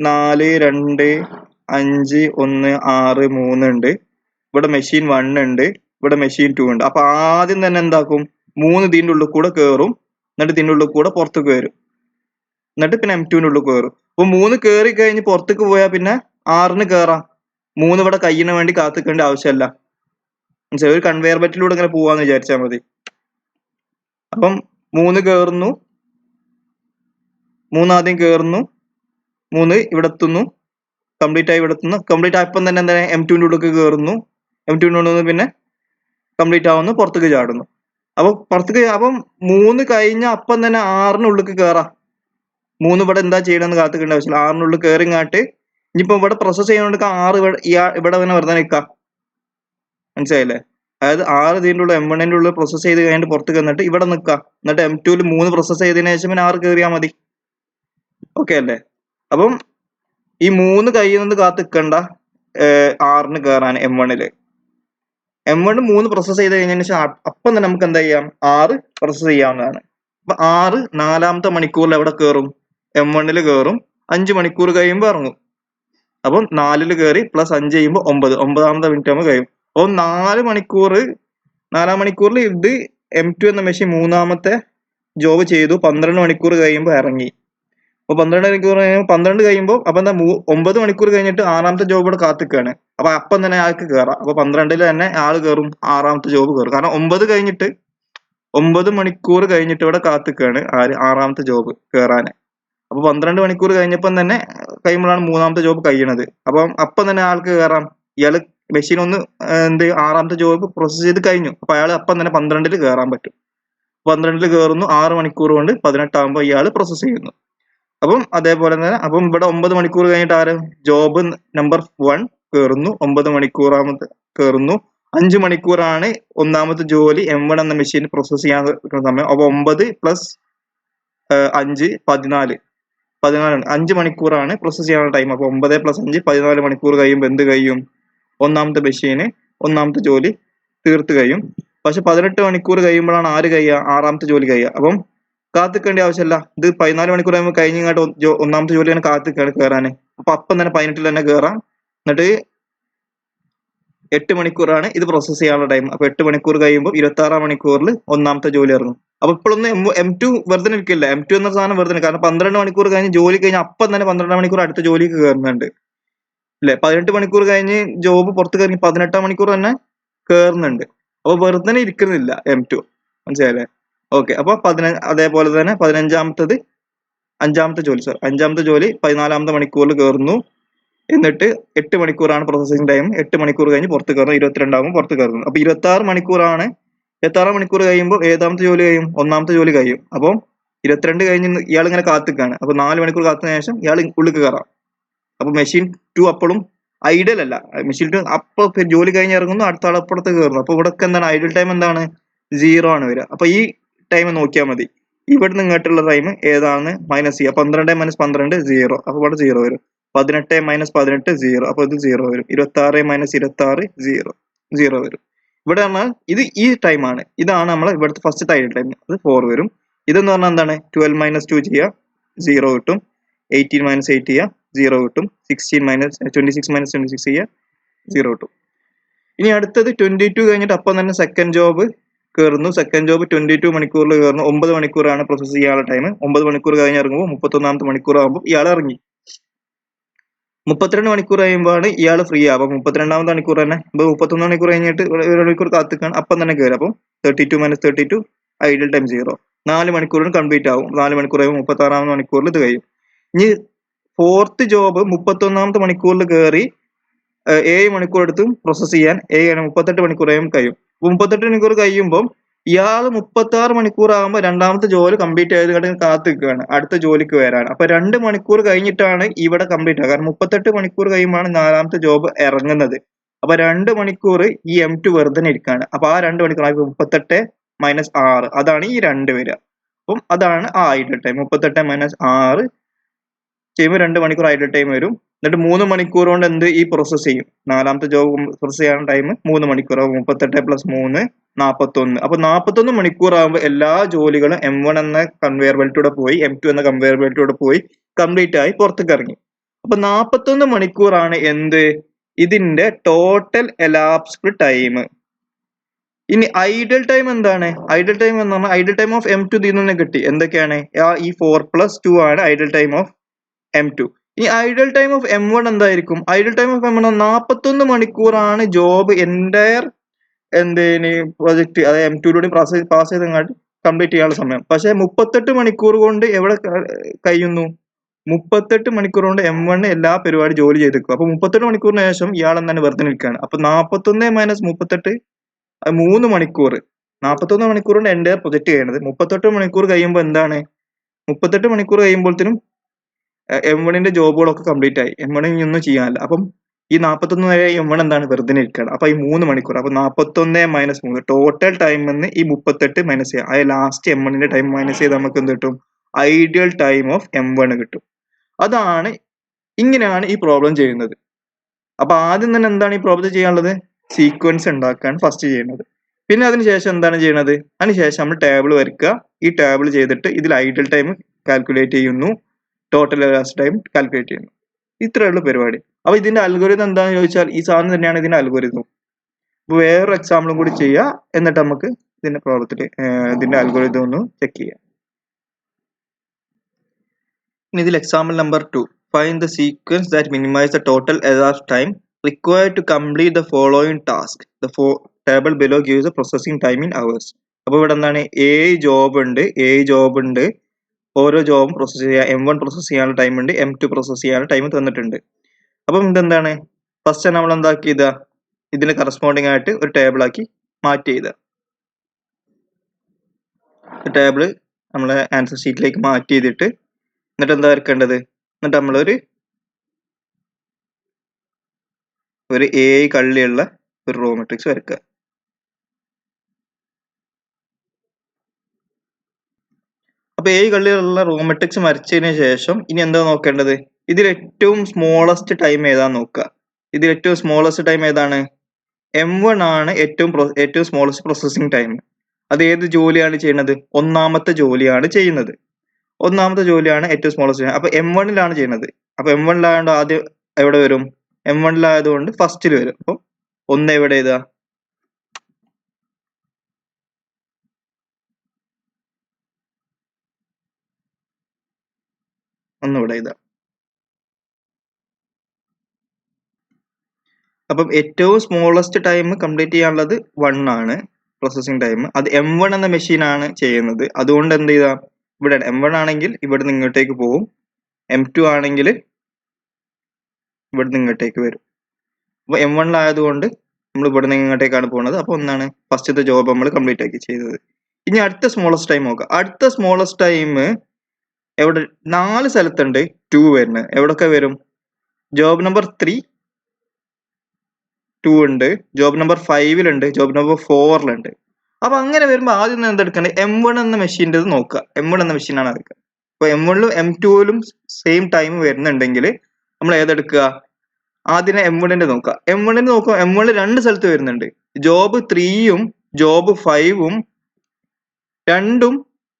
4 2 5 1 6 3 ഉണ്ട്. ഇവിടെ മെഷീൻ 1 ഉണ്ട്. ഇവിടെ മെഷീൻ 2 ഉണ്ട്. അപ്പൊ ആദ്യം തന്നെ എന്താക്കും? 3 ഇതിന്റെ ഉള്ളിൽ കൂടെ കയറും. എന്നിട്ട് ഇതിന്റെ ഉള്ളിൽ കൂടെ പുറത്തേക്ക് വരും. എന്നിട്ട് പിന്നെ M2 ഉള്ളിൽ കയറും. അപ്പൊ 3 കയറി കഴിഞ്ഞ് പുറത്തേക്ക് പോയാൽ പിന്നെ 6 കയറാം. 3 ഇവിടെ കയ്യിന് വേണ്ടി കാത്തിക്കേണ്ട ആവശ്യമല്ല. മനസ്സിലായി? ഒരു കൺവെയർ ബെൽറ്റിലൂടെ ഇങ്ങനെ പോവാന്ന് വിചാരിച്ചാൽ മതി. അപ്പം 3 കയറുന്നു, 3 ആദ്യം കയറുന്നു, 3 ഇവിടെ എത്തുന്നു, കംപ്ലീറ്റ് ആയി ഇവിടെ എത്തുന്നു. കംപ്ലീറ്റ് ആയപ്പം തന്നെ എന്താ M2 ഉള്ളിലേക്ക് കയറുന്നു. M2 ഉള്ളിൽ പിന്നെ കംപ്ലീറ്റ് ആവുന്നു, പുറത്തേക്ക് ചാടുന്നു. അപ്പൊ പുറത്തേക്ക് അപ്പം 3 കഴിഞ്ഞ അപ്പം തന്നെ 6 ഉള്ളിലേക്ക് കയറാം. 3 ഇവിടെ എന്താ ചെയ്യണമെന്ന് കാത്തിക്കേണ്ട ആവശ്യമില്ല. 6 ഉള്ളിൽ കയറിങ്ങാട്ട് ഇനിയിപ്പോ ഇവിടെ പ്രോസസ് ചെയ്യുന്നതുകൊണ്ട് 6 ഇവിടെ തന്നെ വെറുതെ നിൽക്കാം. മനസ്സിലായില്ലേ? അതായത് 6 ഇതിൻ്റെ ഉള്ളിൽ M1 ഉള്ളിൽ പ്രോസസ് ചെയ്ത് കഴിഞ്ഞിട്ട് പുറത്തേക്ക് വന്നിട്ട് ഇവിടെ നിൽക്കാം. എന്നിട്ട് M2 3 പ്രോസസ് ചെയ്തതിനു ശേഷം പിന്നെ 6 കയറിയാൽ മതി. ഓക്കെ അല്ലേ? അപ്പം ഈ 3 കഴിയുന്നത് കാത്ത് നിൽക്കണ്ട 6 കയറാൻ M1 3 പ്രോസസ് ചെയ്ത് കഴിഞ്ഞതിന് ശേഷം അപ്പം തന്നെ നമുക്ക് എന്താ ചെയ്യാം? 6 പ്രോസസ് ചെയ്യാവുന്നതാണ്. അപ്പൊ 6 4ാമത്തെ മണിക്കൂറിൽ എവിടെ കയറും? M1 കയറും. 5 മണിക്കൂർ കഴിയുമ്പോൾ ഇറങ്ങും. അപ്പം 4 കയറി +5 ചെയ്യുമ്പോൾ 9. 9ാമത്തെ മിനിറ്റ് ആകുമ്പോൾ കഴിയും. അപ്പം 4 മണിക്കൂർ 4ാം മണിക്കൂറിൽ ഇത് M2 എന്ന മെഷീൻ മൂന്നാമത്തെ ജോബ് ചെയ്തു. 12 മണിക്കൂർ കഴിയുമ്പോൾ ഇറങ്ങി. അപ്പൊ 12 മണിക്കൂർ 12 കഴിയുമ്പോൾ അപ്പൊ എന്താ 9 മണിക്കൂർ കഴിഞ്ഞിട്ട് 6ാമത്തെ ജോബ് ഇവിടെ കാത്തിക്കാണ്. അപ്പൊ അപ്പം തന്നെ ആൾക്ക് കയറാം. അപ്പൊ 12 തന്നെ ആള് കയറും, 6ാമത്തെ ജോബ് കയറും. കാരണം 9 മണിക്കൂർ കഴിഞ്ഞിട്ട് ഇവിടെ കാത്തിക്കാണ് 6ാമത്തെ ജോബ് കയറാന്. അപ്പോൾ 12 മണിക്കൂർ കഴിഞ്ഞപ്പം തന്നെ കഴിയുമ്പോഴാണ് മൂന്നാമത്തെ ജോബ് കഴിയണത്. അപ്പം തന്നെ ആൾക്ക് കയറാം. ഇയാൾ മെഷീൻ ഒന്ന് ആറാമത്തെ ജോബ് പ്രോസസ്സ് ചെയ്ത് കഴിഞ്ഞു. അപ്പോൾ അയാൾ അപ്പം തന്നെ 12ൽ കയറാൻ പറ്റും. 12ൽ കയറുന്നു, 6 മണിക്കൂർ കൊണ്ട് 18 ആകുമ്പോൾ ഇയാൾ പ്രോസസ്സ് ചെയ്യുന്നു. അപ്പം അതേപോലെ തന്നെ ഇവിടെ 9 മണിക്കൂർ കഴിഞ്ഞിട്ട് ആരും ജോബ് നമ്പർ 1 കയറുന്നു, 9 മണിക്കൂറാമത്തെ കയറുന്നു. 5 മണിക്കൂറാണ് ഒന്നാമത്തെ ജോലി M1 എന്ന മെഷീൻ പ്രോസസ്സ് ചെയ്യാൻ സമയം. അപ്പോൾ 9 പ്ലസ് 5 14 5 മണിക്കൂറാണ് പ്രോസസ്സ് ചെയ്യാനുള്ള ടൈം. അപ്പോൾ 9 പ്ലസ് 5 14 മണിക്കൂർ കഴിയുമ്പോൾ എന്ത് കഴിയും? ഒന്നാമത്തെ ജോലി തീർത്ത് കഴിയും. പക്ഷെ 18 മണിക്കൂർ കഴിയുമ്പോഴാണ് ആര് കഴിയുക? ആറാമത്തെ ജോലി കഴിയുക. അപ്പം കാത്തിക്കേണ്ട ആവശ്യമില്ല. ഇത് 14 മണിക്കൂർ കഴിയുമ്പോൾ കഴിഞ്ഞിങ്ങോട്ട് ഒന്നാമത്തെ ജോലി തന്നെ കാത്തിക്കാണ് കയറാൻ. അപ്പം തന്നെ 18ൽ തന്നെ കയറാം. എന്നിട്ട് 8 മണിക്കൂറാണ് ഇത് പ്രോസസ്സ് ചെയ്യാനുള്ള ടൈം. അപ്പൊ 8 മണിക്കൂർ കഴിയുമ്പോൾ 26 മണിക്കൂറിൽ ഒന്നാമത്തെ ജോലി ഇറങ്ങും. അപ്പൊ ഇപ്പോഴൊന്നും M2 വെറുതെ നിൽക്കില്ല. M2 എന്ന സാധനം വെറുതെ കാരണം 12 മണിക്കൂർ കഴിഞ്ഞ് ജോലി കഴിഞ്ഞാൽ അപ്പം തന്നെ 12 മണിക്കൂർ അടുത്ത ജോലിക്ക് കയറുന്നുണ്ട് അല്ലെ. 18 മണിക്കൂർ കഴിഞ്ഞ് ജോബ് പുറത്ത് കയറി 18 മണിക്കൂർ തന്നെ കയറുന്നുണ്ട്. അപ്പൊ വെറുതെ ഇരിക്കുന്നില്ല M2, മനസ്സിലായല്ലേ? ഓക്കെ. അപ്പൊ അതേപോലെ തന്നെ 5ാമത്തെ ജോലി 14ാമത്തെ മണിക്കൂറിൽ കയറുന്നു. എന്നിട്ട് 8 മണിക്കൂറാണ് പ്രോസസ്സിംഗ് ടൈം. 8 മണിക്കൂർ കഴിഞ്ഞ് പുറത്ത് കയറുന്നു. 22 ആകുമ്പോൾ പുറത്ത് കയറുന്നു. അപ്പൊ 26 മണിക്കൂറാണ്. 26 മണിക്കൂർ കഴിയുമ്പോൾ ഏതാമത്തെ ജോലി കഴിയും? ഒന്നാമത്തെ ജോലി കഴിയും. അപ്പം 22 കഴിഞ്ഞ് ഇയാൾ ഇങ്ങനെ കാത്തിക്കാണ്. അപ്പൊ 4 മണിക്കൂർ കാത്തതിനു ശേഷം ഇയാൾ ഉള്ളിൽ കയറാം. അപ്പൊ മെഷീൻ 2 അപ്പോഴും ഐഡൽ അല്ല. മെഷീൻ 2 അപ്പൊ ജോലി കഴിഞ്ഞ് ഇറങ്ങുന്നു, അടുത്ത ആൾ അപ്പുറത്ത് കയറുന്നു. അപ്പൊ ഇവിടെ എന്താണ്? ഐഡൽ ടൈം എന്താണ്? 0 ആണ് വരിക. അപ്പൊ ഈ ടൈം നോക്കിയാൽ മതി. ഇവിടുന്ന് ഇങ്ങോട്ടുള്ള ടൈം ഏതാണ്? മൈനസ് ചെയ്യുക. 12 മൈനസ് 12 0. അപ്പൊ ഇവിടെ 0 വരും. 18 മൈനസ് 18 0. അപ്പൊ ഇത് 0 വരും. 26 മൈനസ് 26 0 വരും. ഇവിടെ പറഞ്ഞാൽ ഇത് ഈ ടൈമാണ്. ഇതാണ് നമ്മളെ ഇവിടുത്തെ ഫസ്റ്റ് ഐഡൽ ടൈം. അത് 4 വരും. ഇതെന്ന് പറഞ്ഞാൽ എന്താണ്? 12 മൈനസ് 2 ചെയ്യുക, 0 കിട്ടും. 18 മൈനസ് 8 ചെയ്യുക, 0 കിട്ടും. 26 മൈനസ് 26 ചെയ്യുക, 0 കിട്ടും. ഇനി അടുത്തത് 22 കഴിഞ്ഞിട്ട് അപ്പം തന്നെ സെക്കൻഡ് ജോബ് കയറുന്നു. സെക്കൻഡ് ജോബ് 22 മണിക്കൂറിൽ കയറുന്നു. 9 മണിക്കൂറാണ് പ്രോസസ്സ് ചെയ്യാനുള്ള ടൈം. 9 മണിക്കൂർ കഴിഞ്ഞ് ഇറങ്ങുമ്പോൾ 31ാമത്തെ മണിക്കൂർ ആകുമ്പോൾ ഇയാൾ ഇറങ്ങി. 32 മണിക്കൂർ കഴിയുമ്പോഴാണ് ഇയാൾ ഫ്രീ ആവുക. 32ാമത്തെ മണിക്കൂർ തന്നെ 31 മണിക്കൂർ കഴിഞ്ഞിട്ട് 1 മണിക്കൂർ കാത്തിക്കാണ്. അപ്പം തന്നെ കയറും. അപ്പം 32 മൈനസ് 32 ഐഡൽ ടൈം 0. 4 മണിക്കൂറിന് കംപ്ലീറ്റ് ആവും. 4 മണിക്കൂർ കഴിയുമ്പോൾ 36ാമത്തെ മണിക്കൂറിൽ ഇത് കഴിയും. ഇനി ഫോർത്ത് ജോബ് 31ാമത്തെ മണിക്കൂറിൽ കയറി 7 മണിക്കൂർ എടുത്തും പ്രോസസ്സ് ചെയ്യാൻ 38 മണിക്കൂർ കഴിയും. 38 മണിക്കൂർ കഴിയുമ്പോൾ ഇയാൾ 36 മണിക്കൂർ ആകുമ്പോൾ രണ്ടാമത്തെ ജോലി കംപ്ലീറ്റ് ചെയ്ത് കാത്തിക്കുകയാണ് അടുത്ത ജോലിക്ക് വരാൻ. അപ്പൊ 2 മണിക്കൂർ കഴിഞ്ഞിട്ടാണ് ഇവിടെ കംപ്ലീറ്റ് ആകുക. കാരണം 38 മണിക്കൂർ കഴിയുമ്പോഴാണ് 4ാമത്തെ ജോബ് ഇറങ്ങുന്നത്. അപ്പൊ 2 മണിക്കൂർ ഈ M2 വെറുതെ ഇരിക്കുകയാണ്. അപ്പൊ ആ 2 മണിക്കൂർ 38 മൈനസ് 6 അതാണ് ഈ 2 വരിക. അപ്പം അതാണ് ആ ഐഡൽ ടൈം. 38 മൈനസ് 6 ചെയ്യുമ്പോൾ 2 മണിക്കൂർ ഐഡൽ ടൈം വരും. എന്നിട്ട് 3 മണിക്കൂർ കൊണ്ട് എന്ത് ഈ പ്രോസസ്സ് ചെയ്യും? 4ാമത്തെ ജോബ് പ്രോസസ്സ് ചെയ്യാൻ ടൈം 3 മണിക്കൂർ. 38 പ്ലസ് 3 41. അപ്പൊ 41 മണിക്കൂർ ആകുമ്പോൾ എല്ലാ ജോലികളും M1 എന്ന കൺവെയർ ബെൽറ്റിലൂടെ പോയി M2 എന്ന കൺവെയർ ബെൽറ്റിലൂടെ പോയി കംപ്ലീറ്റ് ആയി പുറത്തേക്ക് ഇറങ്ങി. അപ്പൊ 41 മണിക്കൂറാണ് എന്ത്? ഇതിന്റെ ടോട്ടൽ എലാപ്സ്ഡ് ടൈം. ഇനി ഐഡൽ ടൈം എന്താണ്? ഐഡൽ ടൈം എന്ന് പറഞ്ഞാൽ ഐഡൽ ടൈം ഓഫ് M2 ഇതിൽ നിന്ന് കിട്ടി. എന്തൊക്കെയാണ്? ഈ 4+2 ആണ് ഐഡൽ ടൈം ഓഫ് M2. ഈ ഐഡൽ ടൈം ഓഫ് M1 എന്തായിരിക്കും? ഐഡൽ ടൈം ഓഫ് M1 41 മണിക്കൂറാണ് ജോബ് എൻറ്റയർ പ്രൊജക്ട് അതായത് M2 പാസ് ചെയ്തങ്ങാട്ട് കംപ്ലീറ്റ് ചെയ്യാനുള്ള സമയം. പക്ഷെ 38 മണിക്കൂർ കൊണ്ട് എവിടെ കഴിയുന്നു? 38 മണിക്കൂർ കൊണ്ട് M1 എല്ലാ പരിപാടി ജോലി ചെയ്തേക്കും. അപ്പൊ 38 മണിക്കൂറിന് ശേഷം ഇയാൾ എന്താണ് വെറുതെ നിൽക്കുകയാണ്. അപ്പൊ 41 മൈനസ് 38 3 മണിക്കൂർ. 41 മണിക്കൂർ കൊണ്ട് എൻറ്റയർ പ്രൊജക്ട് ചെയ്യണത്. 38 മണിക്കൂർ കഴിയുമ്പോൾ എന്താണ്? 38 മണിക്കൂർ കഴിയുമ്പോഴത്തേനും M1ന്റെ ജോബുകളൊക്കെ കംപ്ലീറ്റ് ആയി. M1 ഒന്നും ചെയ്യാനില്ല. അപ്പം ഈ 41 വരെ M1 എന്താണ്? വെറുതെ ഇരിക്കുകയാണ്. അപ്പൊ ഈ 3 മണിക്കൂർ. അപ്പൊ 41 മൈനസ് 3 ടോട്ടൽ ടൈം നിന്ന് ഈ 38 മൈനസ് ചെയ്യാം. അതായത് ലാസ്റ്റ് M1ന്റെ ടൈം മൈനസ് ചെയ്ത് നമുക്ക് എന്ത് കിട്ടും? ഐഡിയൽ ടൈം ഓഫ് M1 കിട്ടും. അതാണ് ഇങ്ങനെയാണ് ഈ പ്രോബ്ലം ചെയ്യുന്നത്. അപ്പൊ ആദ്യം തന്നെ എന്താണ് ഈ പ്രോബ്ലം ചെയ്യാനുള്ളത്? സീക്വൻസ് ഉണ്ടാക്കുകയാണ് ഫസ്റ്റ് ചെയ്യുന്നത്. പിന്നെ അതിനുശേഷം എന്താണ് ചെയ്യുന്നത്? അതിനുശേഷം നമ്മൾ ടേബിൾ വരയ്ക്കുക. ഈ ടേബിൾ ചെയ്തിട്ട് ഇതിൽ ഐഡിയൽ ടൈം കാൽക്കുലേറ്റ് ചെയ്യുന്നു, ടോട്ടൽ എലാപ്സ്ഡ് ടൈം കാൽക്കുലേറ്റ് ചെയ്യുന്നു. ഇത്രയുള്ള പരിപാടി. അപ്പൊ ഇതിന്റെ അൽഗോരിതം എന്താണെന്ന് ചോദിച്ചാൽ ഈ സാധനം തന്നെയാണ് ഇതിന്റെ അൽഗോരിതം. അപ്പൊ വേറൊരു എക്സാമ്പിളും കൂടി ചെയ്യുക, എന്നിട്ട് നമുക്ക് ഇതിന്റെ പ്രോബ്ലത്തിൽ ഇതിന്റെ അൽഗോരിതം ഒന്ന് ചെക്ക് ചെയ്യാം. ഇനി ഇതിൽ example number 2. Find the sequence that minimize the total elapsed time required to complete the following task. The table below gives the processing time in hours. അപ്പോൾ ഇവിടെ എന്താണ്? A ജോബ് ഉണ്ട്. ഓരോ ജോബും പ്രോസസ് ചെയ്യാൻ M1 പ്രോസസ് ചെയ്യാനുള്ള time ഉണ്ട്, M2 process ചെയ്യാനുള്ള time തന്നിട്ടുണ്ട്. അപ്പം ഇതെന്താണ്, ഫസ്റ്റ് നമ്മൾ എന്താക്കി ഇതാ ഇതിന് കറസ്പോണ്ടിങ് ആയിട്ട് ഒരു ടേബിൾ ആക്കി മാറ്റി ചെയ്ത ടേബിള് നമ്മളെ ആൻസർ ഷീറ്റിലേക്ക് മാറ്റി ചെയ്തിട്ട് എന്നിട്ട് എന്താ വരക്കേണ്ടത്, എന്നിട്ട് നമ്മളൊരു A കള്ളിയുള്ള ഒരു റോ മെട്രിക്സ് വരക്കുക. അപ്പൊ A കള്ളിയുള്ള റോ മെട്രിക്സ് വരച്ചതിന് ശേഷം ഇനി എന്താ നോക്കേണ്ടത്, ഇതിൽ ഏറ്റവും സ്മോളസ്റ്റ് ടൈം ഏതാന്ന് നോക്കുക. ഇതിൽ ഏറ്റവും സ്മോളസ്റ്റ് ടൈം ഏതാണ്, M1 ആണ് ഏറ്റവും സ്മോളസ്റ്റ് പ്രോസസ്സിംഗ് ടൈം. അത് ഏത് ജോലിയാണ് ചെയ്യുന്നത്, ഒന്നാമത്തെ ജോലിയാണ് ചെയ്യുന്നത്. ഒന്നാമത്തെ ജോലിയാണ് ഏറ്റവും സ്മോളസ്റ്റ്. അപ്പൊ M1 ചെയ്യുന്നത്. അപ്പൊ M1 ആദ്യം എവിടെ വരും, M1 ഫസ്റ്റിൽ വരും. അപ്പൊ ഒന്ന് എവിടെ എഴുതുക, ഒന്നിവിടെ എഴുതാം. അപ്പം ഏറ്റവും സ്മോളസ്റ്റ് ടൈം കംപ്ലീറ്റ് ചെയ്യാനുള്ളത് 1 ആണ് പ്രോസസ്സിംഗ് ടൈം. അത് M1 എന്ന മെഷീൻ ആണ് ചെയ്യുന്നത്. അതുകൊണ്ട് എന്ത് ചെയ്താം, ഇവിടെ M1 ആണെങ്കിൽ ഇവിടെ നിന്ന് ഇങ്ങോട്ടേക്ക് പോകും, M2 ആണെങ്കിൽ ഇവിടെ നിന്ന് ഇങ്ങോട്ടേക്ക് വരും. അപ്പൊ M1 ആയതുകൊണ്ട് നമ്മൾ ഇവിടെ നിന്ന് ഇങ്ങോട്ടേക്കാണ് പോകുന്നത്. അപ്പൊ ഒന്നാണ് ഫസ്റ്റത്തെ ജോബ് നമ്മൾ കംപ്ലീറ്റ് ആക്കി ചെയ്തത്. ഇനി അടുത്ത സ്മോളസ്റ്റ് ടൈം നോക്കാം. അടുത്ത സ്മോളസ്റ്റ് ടൈം എവിടെ, 4 സ്ഥലത്തുണ്ട് 2 വരുന്നത്. എവിടൊക്കെ വരും, ജോബ് നമ്പർ 3 2 ഉണ്ട്, ജോബ് നമ്പർ 5 ജോബ് നമ്പർ 4 അപ്പൊ അങ്ങനെ വരുമ്പോൾ ആദ്യം എന്തെടുക്കണ്ടേ, M1 എന്ന മെഷീൻ്റെ നോക്കുക. M1 എന്ന മെഷീനാണ് എടുക്കുക. അപ്പൊ M1ലും M2ലും സെയിം ടൈം വരുന്നുണ്ടെങ്കിൽ നമ്മൾ ഏതെടുക്കുക, ആദ്യം M1 നോക്കുക. M1 നോക്കുക, M1 2 സ്ഥലത്ത് വരുന്നുണ്ട്. ജോബ് 3ഉം ജോബ് 5ഉം രണ്ടും